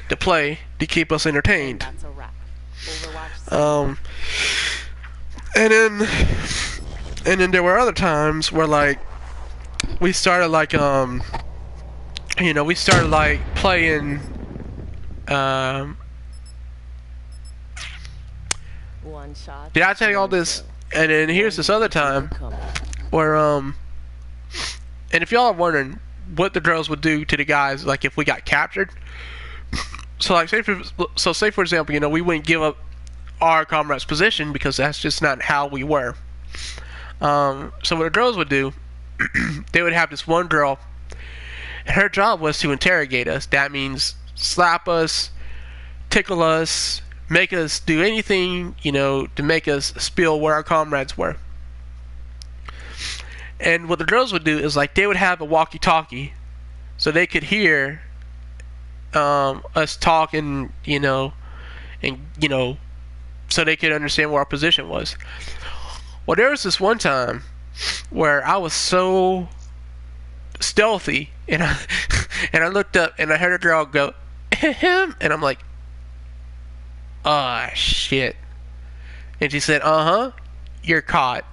to play to keep us entertained. That's a wrap. Overwatch. And then there were other times where like we started like you know, we started like playing One shot. did I tell you all this? And then here's this other time where and if y'all are wondering what the girls would do to the guys like if we got captured, so like say for example, you know, we wouldn't give up our comrade's position because that's just not how we were. So what the girls would do, they would have this one girl, and her job was to interrogate us. That means slap us, tickle us, make us do anything, you know, to make us spill where our comrades were. And what the girls would do is like they would have a walkie-talkie, so they could hear us talking, you know, and you know, so they could understand where our position was. Well, there was this one time where I was so stealthy, and I looked up and I heard a girl go, "Him," and I'm like, "Ah, shit." And she said, "Uh-huh, you're caught."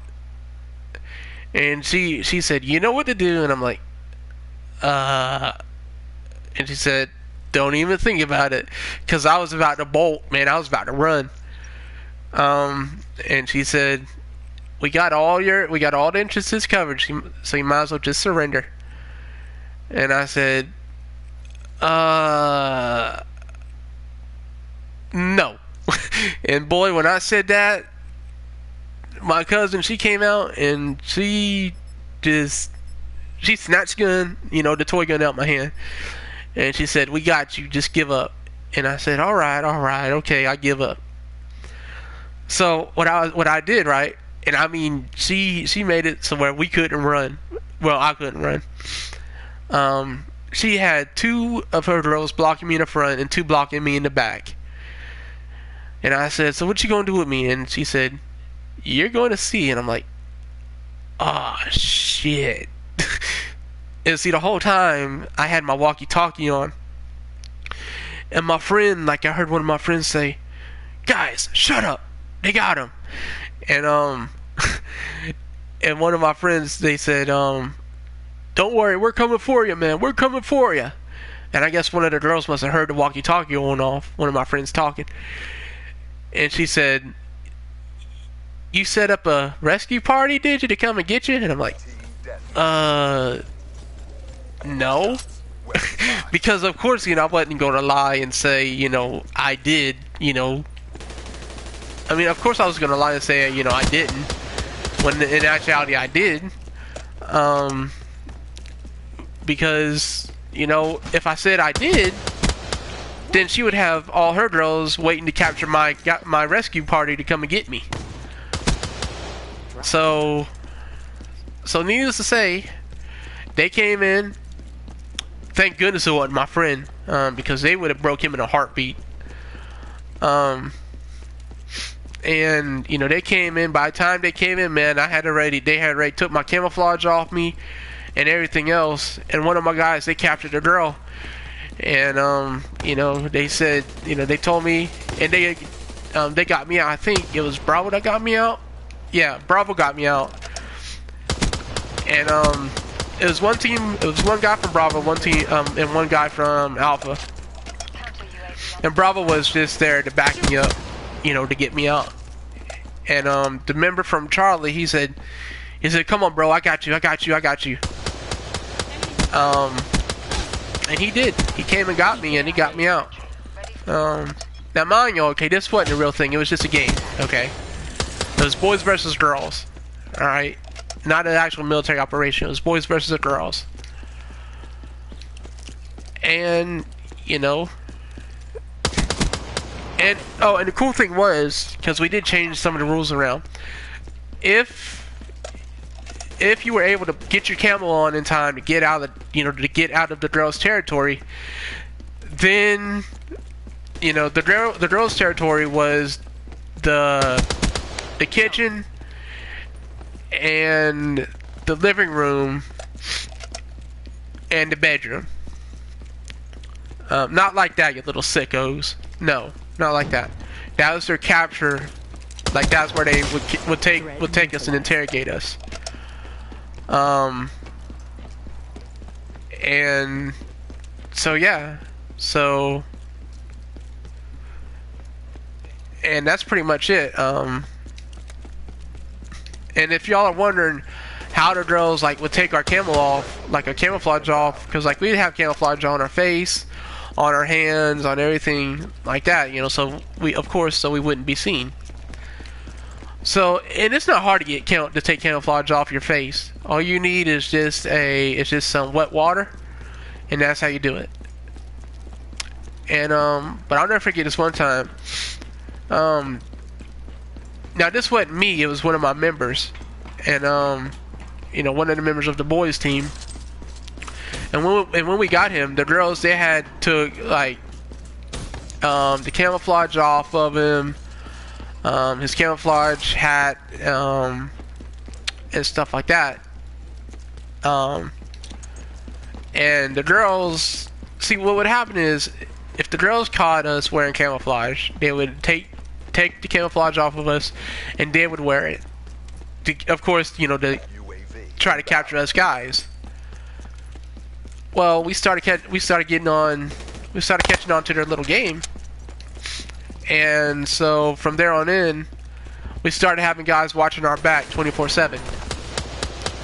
And she said, "You know what to do," and I'm like, and she said, "Don't even think about it," because I was about to bolt, man. I was about to run. And she said, we got all the entrances covered, so you might as well just surrender." And I said, no. And boy, when I said that, my cousin, she came out and she snatched gun, you know, the toy gun out my hand, and she said, "We got you, just give up." And I said, all right, okay, I give up. So what I did, right, and I mean, she made it so where we couldn't run. Well, I couldn't run. She had two of her girls blocking me in the front and two blocking me in the back. And I said, "So what you gonna do with me?" And she said, you're going to see. And I'm like, oh shit. And see, the whole time I had my walkie-talkie on, and my friend, like, I heard one of my friends say, guys, shut up, they got him. And and one of my friends, they said, don't worry, we're coming for you, man, we're coming for you. And I guess one of the girls must have heard the walkie-talkie going off, one of my friends talking, and she said, you set up a rescue party, did you, to come and get you? And I'm like, no. Because of course, you know, I wasn't going to lie and say, you know, I did, you know. I mean, of course I was going to lie and say, you know, I didn't, when in actuality I did. Because, you know, if I said I did, then she would have all her girls waiting to capture my rescue party to come and get me. So needless to say, they came in. Thank goodness it wasn't my friend, because they would have broke him in a heartbeat. And you know, they came in. By the time they came in, man, they had already took my camouflage off me and everything else. And one of my guys, they captured a girl. And you know, they said, you know, they told me, and they got me out. I think it was Bravo that got me out. Yeah, Bravo got me out. And it was one team. It was one guy from Bravo, one team, and one guy from Alpha. And Bravo was just there to back me up, you know, to get me out. And the member from Charlie, he said, "Come on, bro, I got you, I got you, I got you." And he did. He came and got me, and he got me out. Now, mind you, okay, this wasn't a real thing. It was just a game, okay? It was boys versus girls, all right? Not an actual military operation. It was boys versus girls. And, you know, and the cool thing was, because we did change some of the rules around, if you were able to get your camo on in time to get out of the girls' territory, then, you know, the girls' territory was the kitchen and the living room and the bedroom. Not like that, you little sickos. No, not like that. That was their capture. Like, that's where they would take us and interrogate us. And so yeah, and that's pretty much it. And if y'all are wondering how the girls like would take our camo off, like our camouflage off, because like we'd have camouflage on our face, on our hands, on everything like that, you know, so we wouldn't be seen. So, and it's not hard to take camouflage off your face. All you need is just some wet water, and that's how you do it. And but I'll never forget this one time. Now this wasn't me, it was one of my members, and you know, one of the members of the boys team. And when we got him, the girls, they had took like the camouflage off of him, his camouflage hat, and stuff like that. And the girls, see, what would happen is, if the girls caught us wearing camouflage, they would take the camouflage off of us, and they would wear it. Of course, you know, to try to capture us guys. Well, we started catching on to their little game, and so from there on in, we started having guys watching our back 24/7,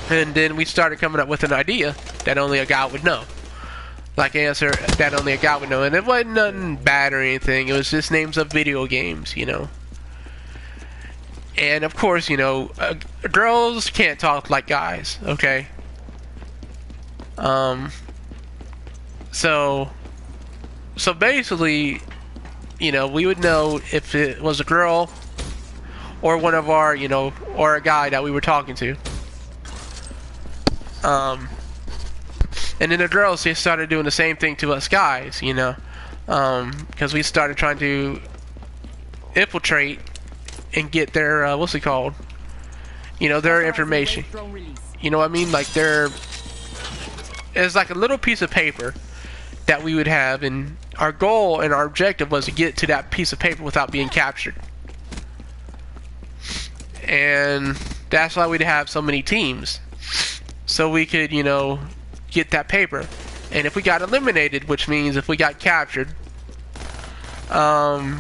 and then we started coming up with an idea that only a guy would know. Like answer that only a guy would know, and it wasn't nothing bad or anything. It was just names of video games, you know. And of course, you know, girls can't talk like guys, okay? So basically, you know, we would know if it was a girl or one of our, you know, or a guy that we were talking to. And then the girls, they started doing the same thing to us guys, you know, because we started trying to infiltrate and get their what's it called? You know, their information. You know what I mean? Like it's like a little piece of paper that we would have, and our goal and our objective was to get to that piece of paper without being captured. And that's why we'd have so many teams, so we could, you know, get that paper. And if we got eliminated, which means if we got captured, then,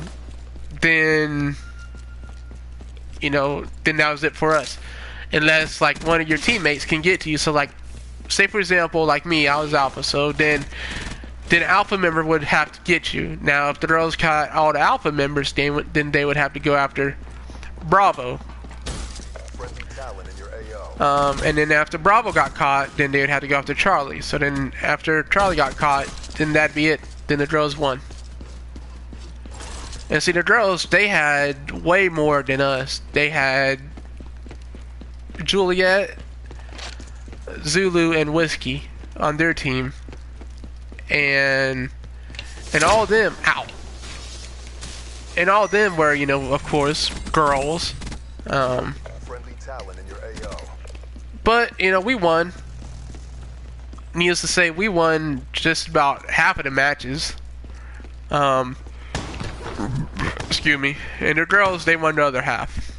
you know, then that was it for us. Unless like one of your teammates can get to you. So like, say for example, like me, I was Alpha, so then Alpha member would have to get you. Now if the girls caught all the Alpha members, then they would have to go after Bravo. And then after Bravo got caught, then they would have to go after Charlie. So then after Charlie got caught, then that'd be it. Then the girls won. And see, the girls, they had way more than us. They had Juliet, Zulu, and Whiskey on their team. And all of them, ow. And all of them were, you know, of course, girls. Friendly talent in your AO. But, you know, we won. Needless to say, we won just about half of the matches. Excuse me. And the girls, they won the other half.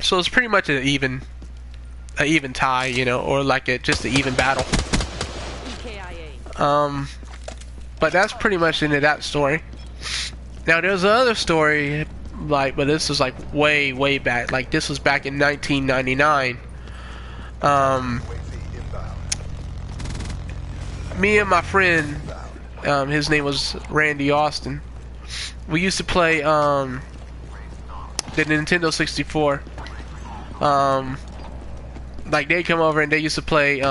So it's pretty much an even tie, you know, or like just an even battle. But that's pretty much into that story. Now there's another story, like, but this was like way back. Like this was back in 1999. Me and my friend, his name was Randy Austin. We used to play the Nintendo 64. Like they'd come over and they used to play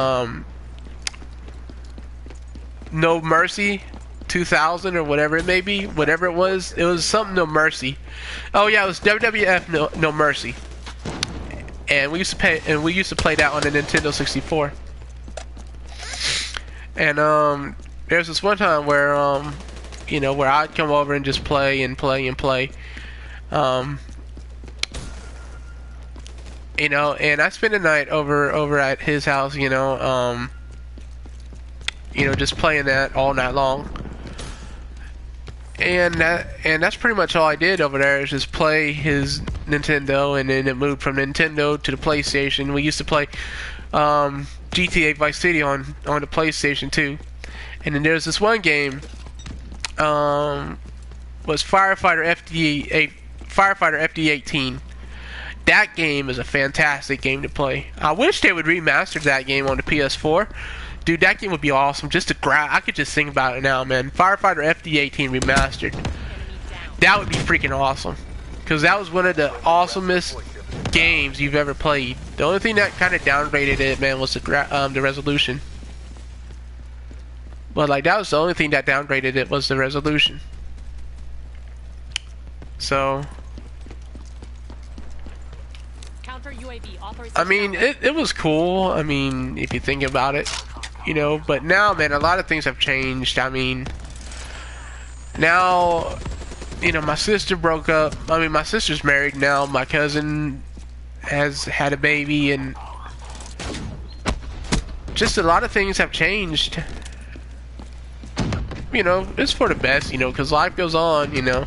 No Mercy 2000 or whatever it may be, whatever it was something No Mercy. Oh yeah, it was WWF No Mercy. And we used to play that on the Nintendo 64. And there's this one time where you know, where I'd come over and just play and play and play. You know, and I spent the night over at his house, you know, just playing that all night long. And that's pretty much all I did over there, is just play his Nintendo, and then it moved from Nintendo to the PlayStation. We used to play GTA Vice City on the PlayStation 2. And then there's this one game, was Firefighter FD18. That game is a fantastic game to play. I wish they would remaster that game on the PS4. Dude, that game would be awesome. Just to I could just think about it now, man. Firefighter FD18 remastered. That would be freaking awesome. Because that was one of the awesomest games you've ever played. The only thing that kind of downgraded it, man, was the resolution. But like, that was the only thing that downgraded it, was the resolution. So, I mean, it was cool. I mean, if you think about it, you know. But now, man, a lot of things have changed. I mean, now, you know, my sister broke up. I mean, my sister's married now. My cousin has had a baby, and just a lot of things have changed. You know, it's for the best, you know, because life goes on, you know.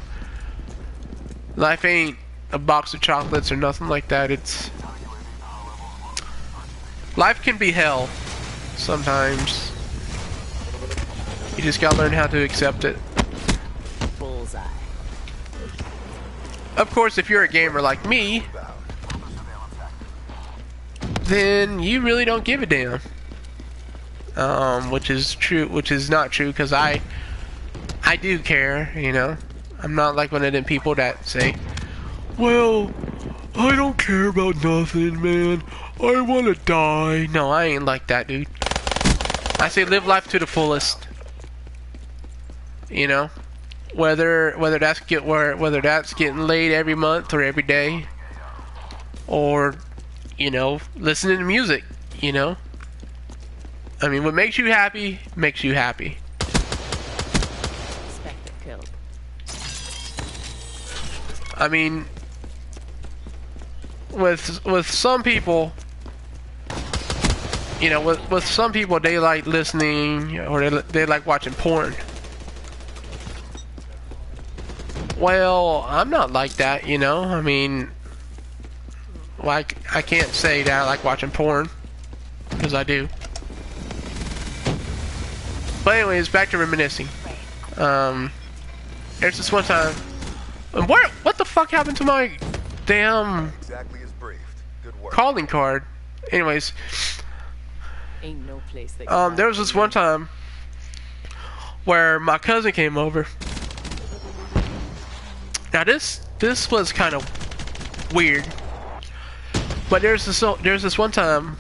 Life ain't a box of chocolates or nothing like that. Life can be hell sometimes. You just gotta learn how to accept it. Bullseye. Of course, if you're a gamer like me, then you really don't give a damn. Which is true, which is not true, because I do care, you know. I'm not like one of them people that say, well, I don't care about nothing, man. I want to die. No, I ain't like that, dude. I say live life to the fullest. You know, whether that's getting laid every month or every day, or, you know, listening to music, you know. I mean, what makes you happy makes you happy. I mean, with some people, you know, with some people, they like listening or they like watching porn. Well, I'm not like that, you know. I mean, like, I can't say that I like watching porn, because I do. But anyways, back to reminiscing. There's this one time. And what the fuck happened to my damn Exactly as briefed. Good work. calling card? Anyways, Ain't no place they there was this one time where my cousin came over. Now this was kind of weird, but there's this one time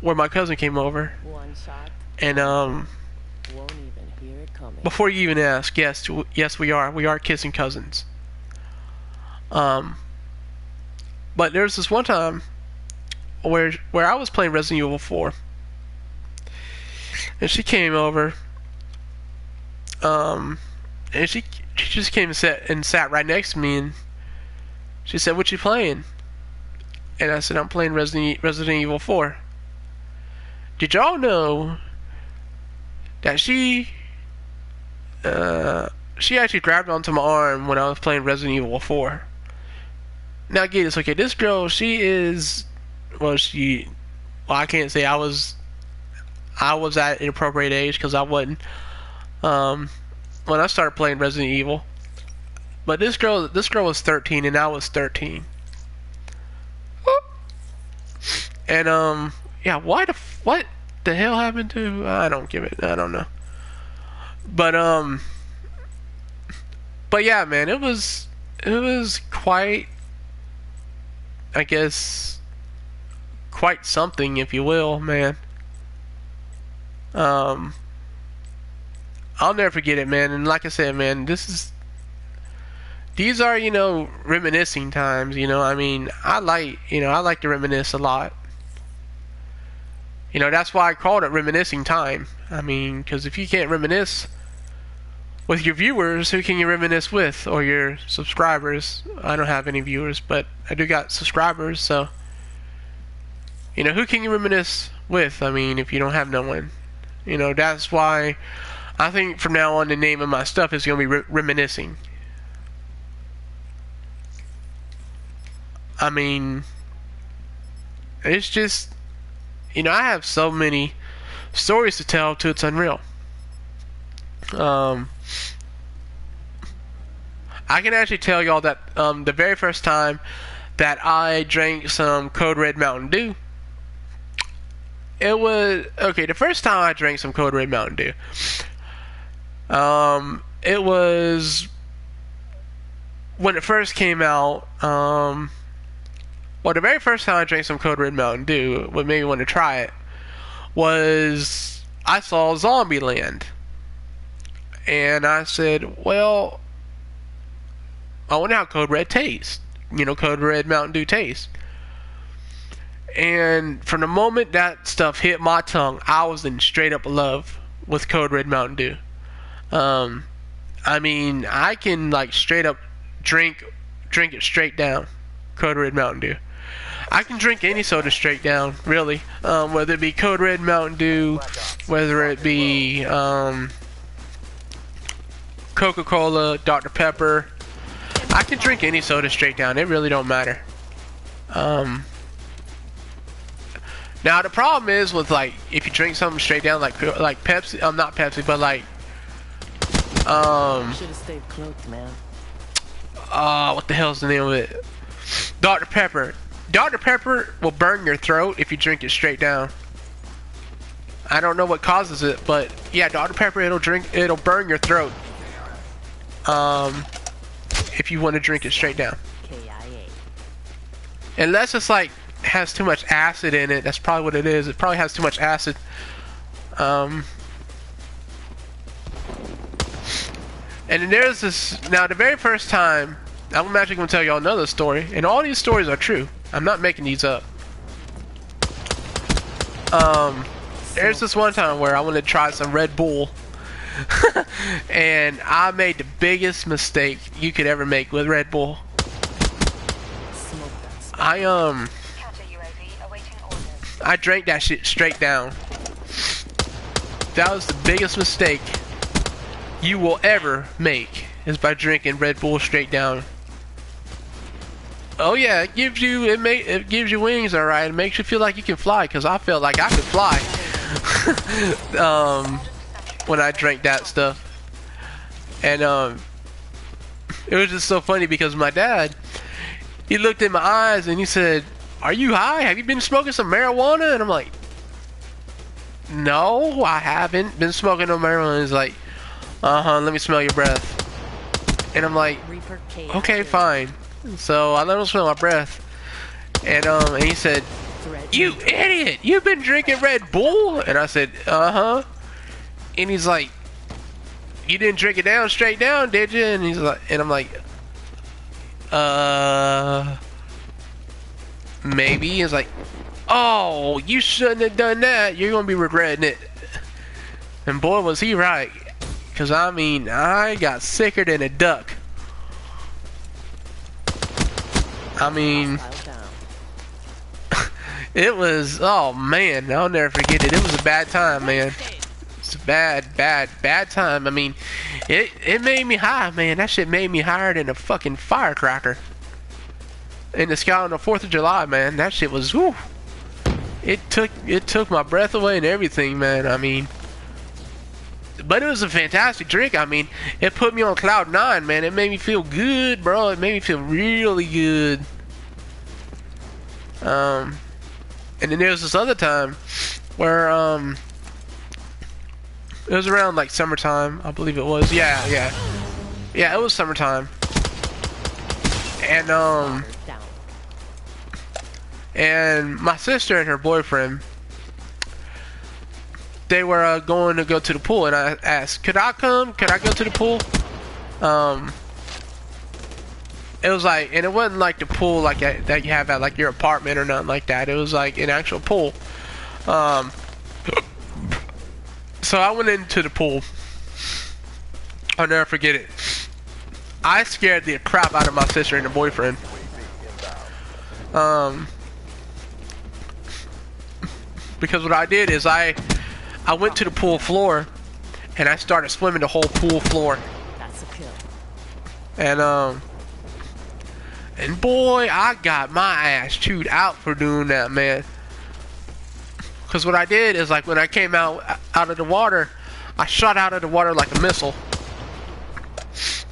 where my cousin came over, One shot, and won't even hear it coming. before you even ask, yes, we are kissing cousins. But there's this one time where I was playing Resident Evil 4, and she came over, and she just came and sat right next to me, and she said, "What you playing?" And I said, "I'm playing Resident Evil 4." Did y'all know that she actually grabbed onto my arm when I was playing Resident Evil 4? Now get this, okay, this girl, she is, well, I can't say I was at an appropriate age, because I wasn't, when I started playing Resident Evil. But this girl was 13 and I was 13. And yeah, what the hell happened to, I don't know. But yeah, man, it was quite, I guess, quite something, if you will, man. I'll never forget it, man. And like I said, man, these are, you know, reminiscing times, you know. I mean, I like to reminisce a lot. You know, that's why I called it reminiscing time. I mean, because if you can't reminisce with your viewers, who can you reminisce with? Or your subscribers? I don't have any viewers, but I do got subscribers, so, you know, who can you reminisce with? I mean, if you don't have no one. You know, that's why I think from now on the name of my stuff is going to be reminiscing. I mean, it's just, you know, I have so many stories to tell till it's unreal. I can actually tell y'all that the very first time that I drank some Code Red Mountain Dew, it was, okay, the first time I drank some Code Red Mountain Dew, it was when it first came out. Well, the very first time I drank some Code Red Mountain Dew, what made me want to try it, was I saw Zombieland. And I said, well, I wonder how Code Red tastes. You know, Code Red Mountain Dew tastes. And from the moment that stuff hit my tongue, I was in straight up love with Code Red Mountain Dew. I mean, I can like straight up drink it straight down. Code Red Mountain Dew. I can drink any soda straight down, really. Whether it be Code Red Mountain Dew, whether it be Coca-Cola, Dr. Pepper. I can drink any soda straight down. It really don't matter. Now the problem is with, like, if you drink something straight down, like Pepsi, not Pepsi, but like Should have stayed cloaked, man. what the hell's the name of it? Dr. Pepper. Dr. Pepper will burn your throat if you drink it straight down. I don't know what causes it, but yeah, Dr. Pepper, it'll burn your throat. If you want to drink it straight down. KIA. Unless it's like has too much acid in it, that's probably what it is. It probably has too much acid. And then there's this, now the very first time, I'm actually going to tell y'all another story, and all these stories are true. I'm not making these up. There's this one time where I wanted to try some Red Bull, and I made the biggest mistake you could ever make with Red Bull. Smoke that Counter UAV awaiting orders. I drank that shit straight down. That was the biggest mistake you will ever make, is by drinking Red Bull straight down. Oh yeah, it gives you wings, all right. It makes you feel like you can fly, cause I felt like I could fly when I drank that stuff. And it was just so funny because my dad, he looked in my eyes and he said, "Are you high? Have you been smoking some marijuana?" And I'm like, "No, I haven't been smoking no marijuana." He's like, let me smell your breath. And I'm like, Reaper K. okay, fine. So I let him smell my breath. And he said, "You idiot! You've been drinking Red Bull?" And I said, "Uh-huh." And he's like, "You didn't drink it down straight down, did you?" And he's like, and I'm like, maybe. He's like, "Oh, you shouldn't have done that. You're gonna be regretting it." And boy, was he right. Cause I mean, I got sicker than a duck. I mean, it was, oh man, I'll never forget it. It was a bad time, man. It's a bad time. I mean, it made me high, man. That shit made me higher than a fucking firecracker in the sky on the 4th of July, man. That shit was, whew. It took my breath away and everything, man. I mean, but it was a fantastic drink. I mean, it put me on cloud 9, man. It made me feel good, bro. It made me feel really good. And then there was this other time where it was around like summertime, I believe it was. Yeah, it was summertime. And my sister and her boyfriend, they were going to go to the pool, and I asked, "Could I come? Could I go to the pool?" It was like, and it wasn't like the pool like that you have at like your apartment or nothing like that. It was like an actual pool. So I went into the pool. I'll never forget it. I scared the crap out of my sister and her boyfriend. Because what I did is I went to the pool floor and I started swimming the whole pool floor. That's a kill. And boy, I got my ass chewed out for doing that, man. Because what I did is, like, when I came out of the water, I shot out of the water like a missile.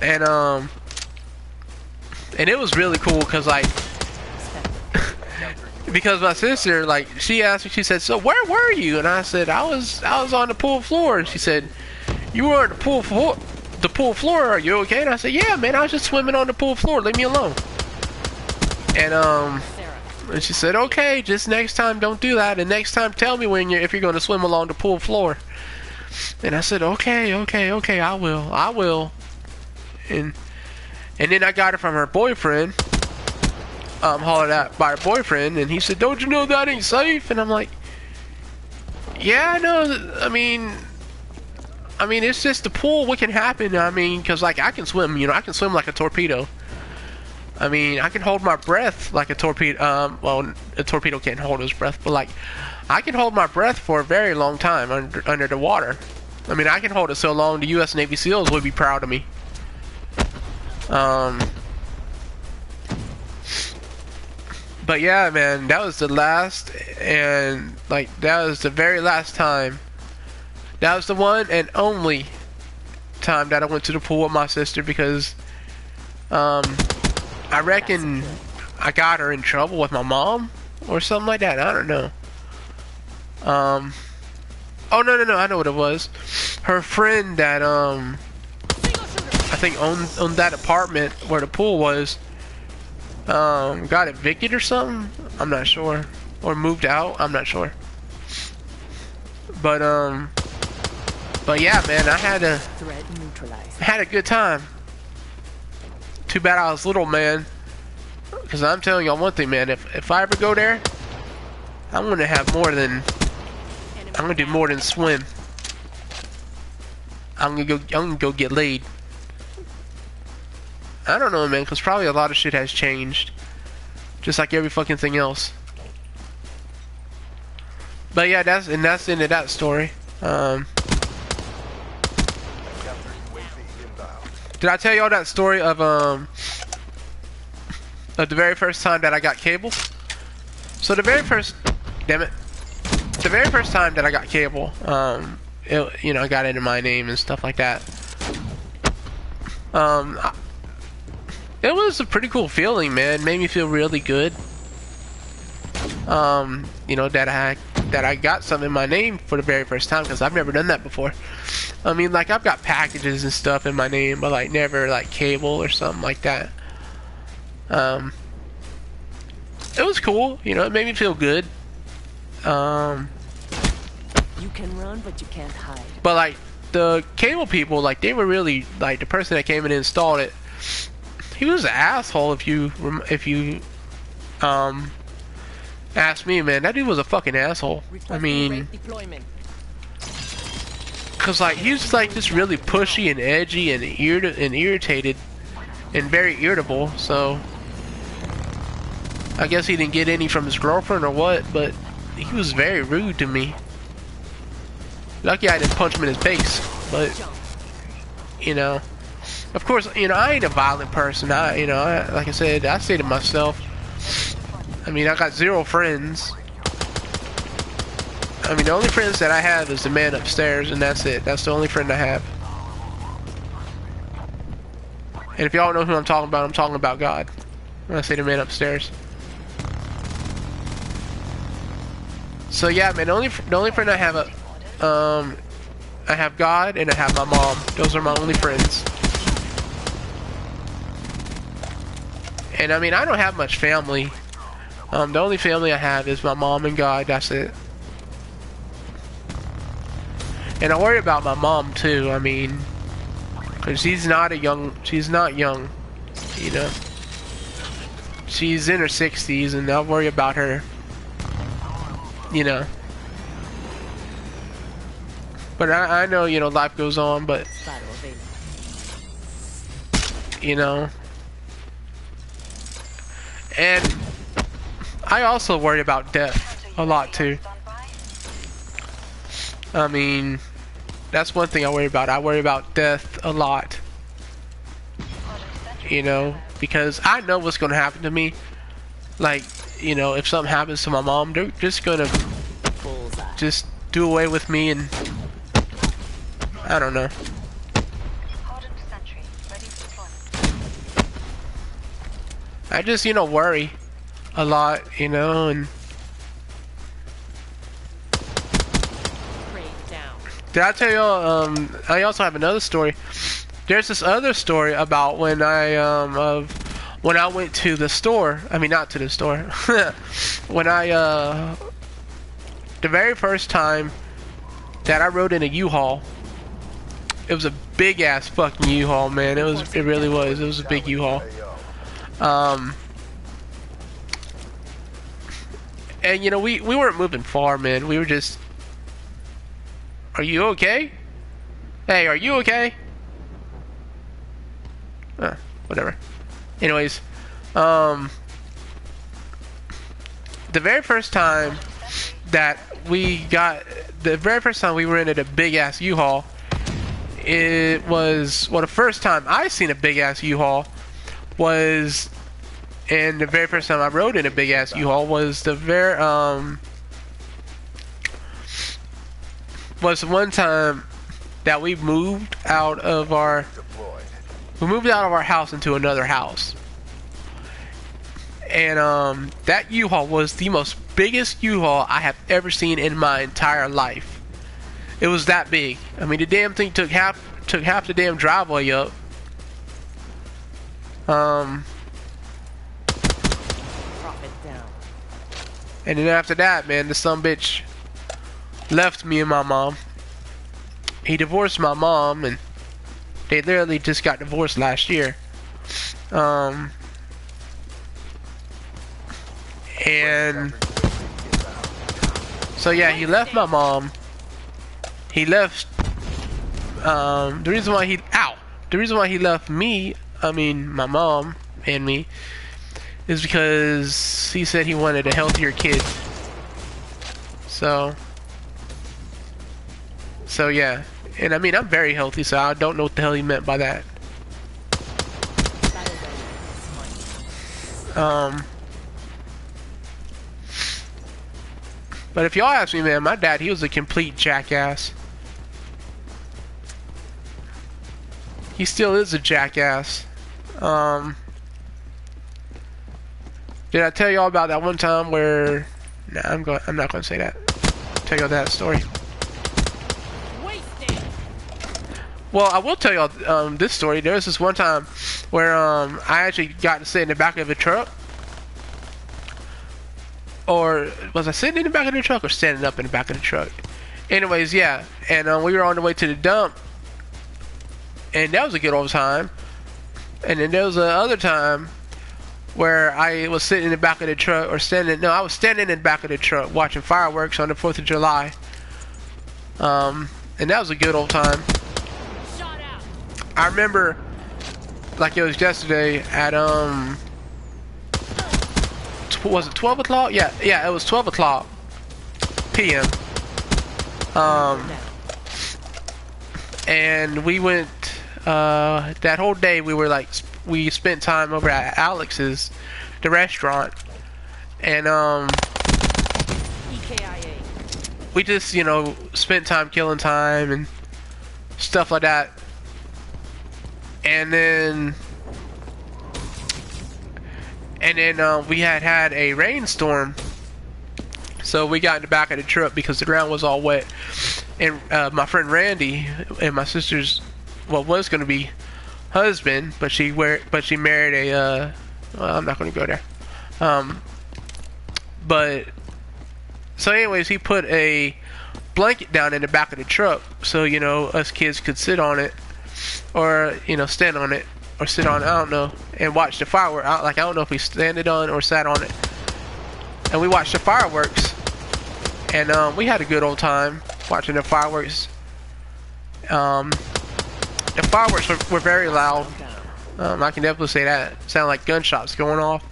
And it was really cool because, like, because my sister, like, she asked me, she said, "So where were you?" And I said, I was on the pool floor. And she said, "You were on the pool floor, are you okay?" And I said, "Yeah, man, I was just swimming on the pool floor, leave me alone." And she said, "Okay, just next time don't do that, and next time tell me if you're going to swim along the pool floor." And I said, okay, I will. And then I got it from her boyfriend, hollered at by her boyfriend, and he said, "Don't you know that ain't safe?" And I'm like, "Yeah, I know. I mean, it's just the pool. What can happen? I mean, because, like, I can swim, I can swim like a torpedo. I mean, I can hold my breath like a torpedo. Well, a torpedo can't hold his breath, but, like, I can hold my breath for a very long time under the water. I mean, I can hold it so long the U.S. Navy SEALs would be proud of me." But yeah, man, that was the last, and, like, that was the very last time. That was the one and only time that I went to the pool with my sister, because, I reckon I got her in trouble with my mom or something like that. I don't know. Oh, no, I know what it was. Her friend that, I think owned that apartment where the pool was, got evicted or something. I'm not sure. Or moved out. I'm not sure. But yeah, man, I had a good time. Too bad I was little, man. Because I'm telling y'all one thing, man. If I ever go there, I'm gonna do more than swim. I'm gonna go get laid. I don't know, man, because probably a lot of shit has changed. just like every fucking thing else. But yeah, that's the end of that story. Did I tell y'all that story of the very first time that I got cable? So the very first time that I got cable, it, you know, I got it in my name and stuff like that. It was a pretty cool feeling, man. It made me feel really good. You know, that I got something in my name for the very first time, because I've never done that before. I mean, like, I've got packages and stuff in my name, but like never like cable or something like that. It was cool, you know, it made me feel good. You can run, but you can't hide. But like the cable people, like, they were really, like, the person that came in and installed it, he was an asshole. If you ask me, man, that dude was a fucking asshole. I mean, cause like he was like just really pushy and edgy and irritated and very irritable. So I guess he didn't get any from his girlfriend or what, but he was very rude to me. Lucky I didn't punch him in his face, but you know, of course, you know, I ain't a violent person. Like I said, I say to myself, I mean, I got 0 friends. I mean, the only friends that I have is the man upstairs, and that's it. That's the only friend I have. And if y'all know who I'm talking about God when I say the man upstairs. So yeah, man, the only friend I have, I have God and I have my mom. Those are my only friends. And I mean, I don't have much family. The only family I have is my mom and God. That's it. And I worry about my mom too. I mean, cause she's not young, you know. She's in her 60s, and I worry about her. You know. But I know, you know, life goes on, but you know. And I also worry about death a lot too. I mean, that's one thing I worry about. I worry about death a lot. You know, because I know what's going to happen to me. Like, you know, if something happens to my mom, they're just going to just do away with me, and I don't know. I just, you know, worry a lot, you know, and did I tell y'all, I also have another story. There's this other story about when I went to the store. I mean, not to the store. When the very first time that I rode in a U-Haul, it was a big ass fucking U-Haul, man. It really was. It was a big U-Haul. And you know, we weren't moving far, man. We were just, are you okay? Hey, are you okay? Whatever. Anyways, the very first time we rented a big ass U-Haul, it was, well, the first time I seen a big ass U-Haul was, and the very first time I rode in a big ass U-Haul was was one time that we moved out of our house into another house. And that U-Haul was the most biggest U-Haul I have ever seen in my entire life. It was that big. I mean, the damn thing took half the damn driveway up. And then after that, man, the sumbitch left me and my mom. He divorced my mom, and they literally just got divorced last year. And so yeah, he left my mom. He left. The reason why he left me, I mean my mom and me, is because he said he wanted a healthier kid. So yeah. And I mean, I'm very healthy, so I don't know what the hell he meant by that. But if y'all ask me, man, my dad, he was a complete jackass. He still is a jackass. Did I tell y'all about that one time where... Nah, I'm not going to say that. Tell y'all that story. Well, I will tell y'all this story. There was this one time where I actually got to sit in the back of a truck. Or was I sitting in the back of the truck or standing up in the back of the truck? Anyways, yeah. And we were on the way to the dump. And that was a good old time. And then there was another time where I was sitting in the back of the truck or standing... No, I was standing in the back of the truck watching fireworks on the 4th of July. And that was a good old time. I remember like it was yesterday at was it 12 o'clock? Yeah, it was 12 o'clock p.m. And we went that whole day we spent time over at Alex's, the restaurant, and we just, you know, spent time killing time and stuff like that. And then we had a rainstorm, so we got in the back of the truck because the ground was all wet. And my friend Randy and my sister's, well, was going to be husband, but she married a well, I'm not going to go there. But so anyways, he put a blanket down in the back of the truck so, you know, us kids could sit on it, or, you know, stand on it, or sit on it, I don't know, and watch the fireworks. I don't know if we standed on or sat on it. And we watched the fireworks, and we had a good old time watching the fireworks. The fireworks were very loud. I can definitely say that. Sound like gunshots going off.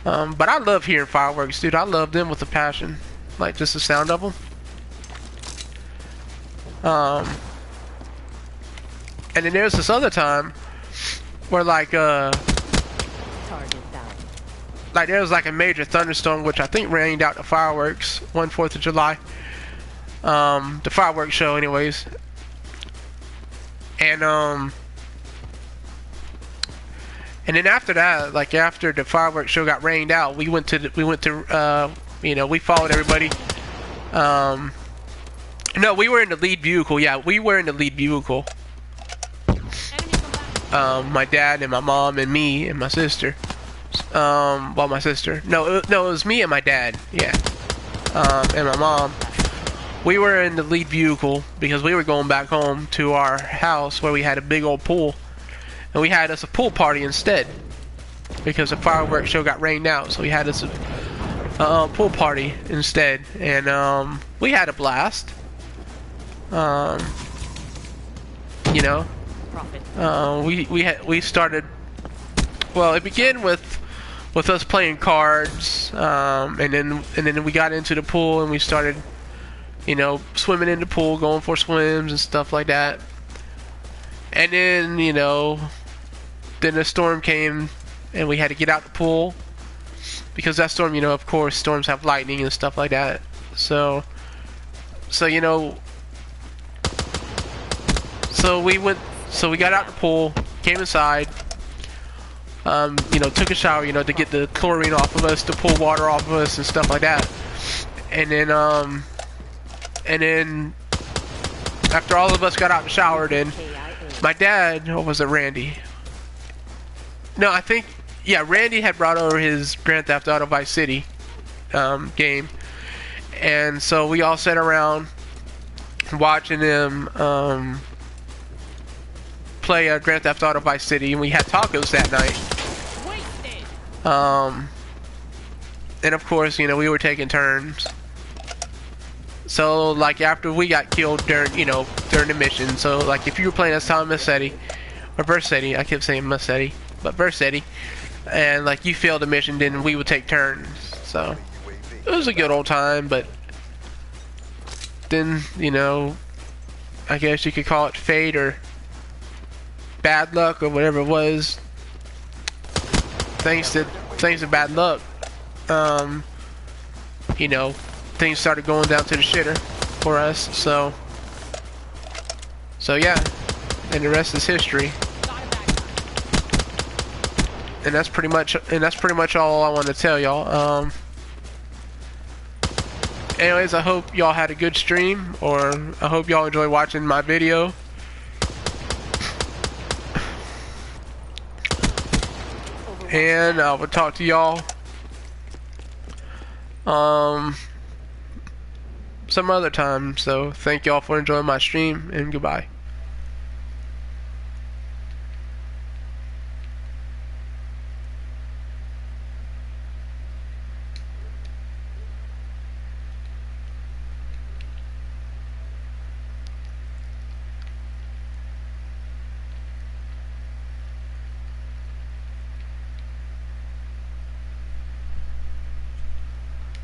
But I love hearing fireworks, dude. I love them with a passion. Like, just the sound of them. And then there's this other time where like there was like a major thunderstorm, which I think rained out the fireworks one 4th of July. The fireworks show, anyways. And then after that, like after the fireworks show got rained out, we went to you know, we followed everybody. No, we were in the lead vehicle. Yeah, we were in the lead vehicle. My dad and my mom and me and my sister. Well, my sister. No, it was me and my dad. Yeah. And my mom. We were in the lead vehicle because we were going back home to our house where we had a big old pool. And we had us a pool party instead. Because the fireworks show got rained out. So we had us a pool party instead. And we had a blast. You know. We started, well, it began with us playing cards, and then we got into the pool and we started, you know, swimming in the pool, going for swims and stuff like that. And then, you know, then a storm came and we had to get out the pool because that storm, you know, of course, storms have lightning and stuff like that. So you know, so we got out the pool, came inside, you know, took a shower, you know, to get the chlorine off of us, to pull water off of us and stuff like that. And then after all of us got out and showered, and my dad, or was it Randy? No, I think, yeah, Randy had brought over his Grand Theft Auto Vice City game. And so we all sat around watching him play Grand Theft Auto Vice City, and we had tacos that night. And of course, you know, we were taking turns. So like after we got killed during the mission, so like if you were playing as Tom Massetti or Versetti, I kept saying Massetti, but Versetti, and like you failed a mission, then we would take turns. So it was a good old time. But then, you know, I guess you could call it fate or bad luck or whatever it was. Thanks to bad luck, you know, things started going down to the shitter for us. So yeah, and the rest is history. And that's pretty much all I want to tell y'all. Anyways, I hope y'all had a good stream, or I hope y'all enjoy watching my video. And I will talk to y'all some other time. So thank y'all for enjoying my stream, and goodbye.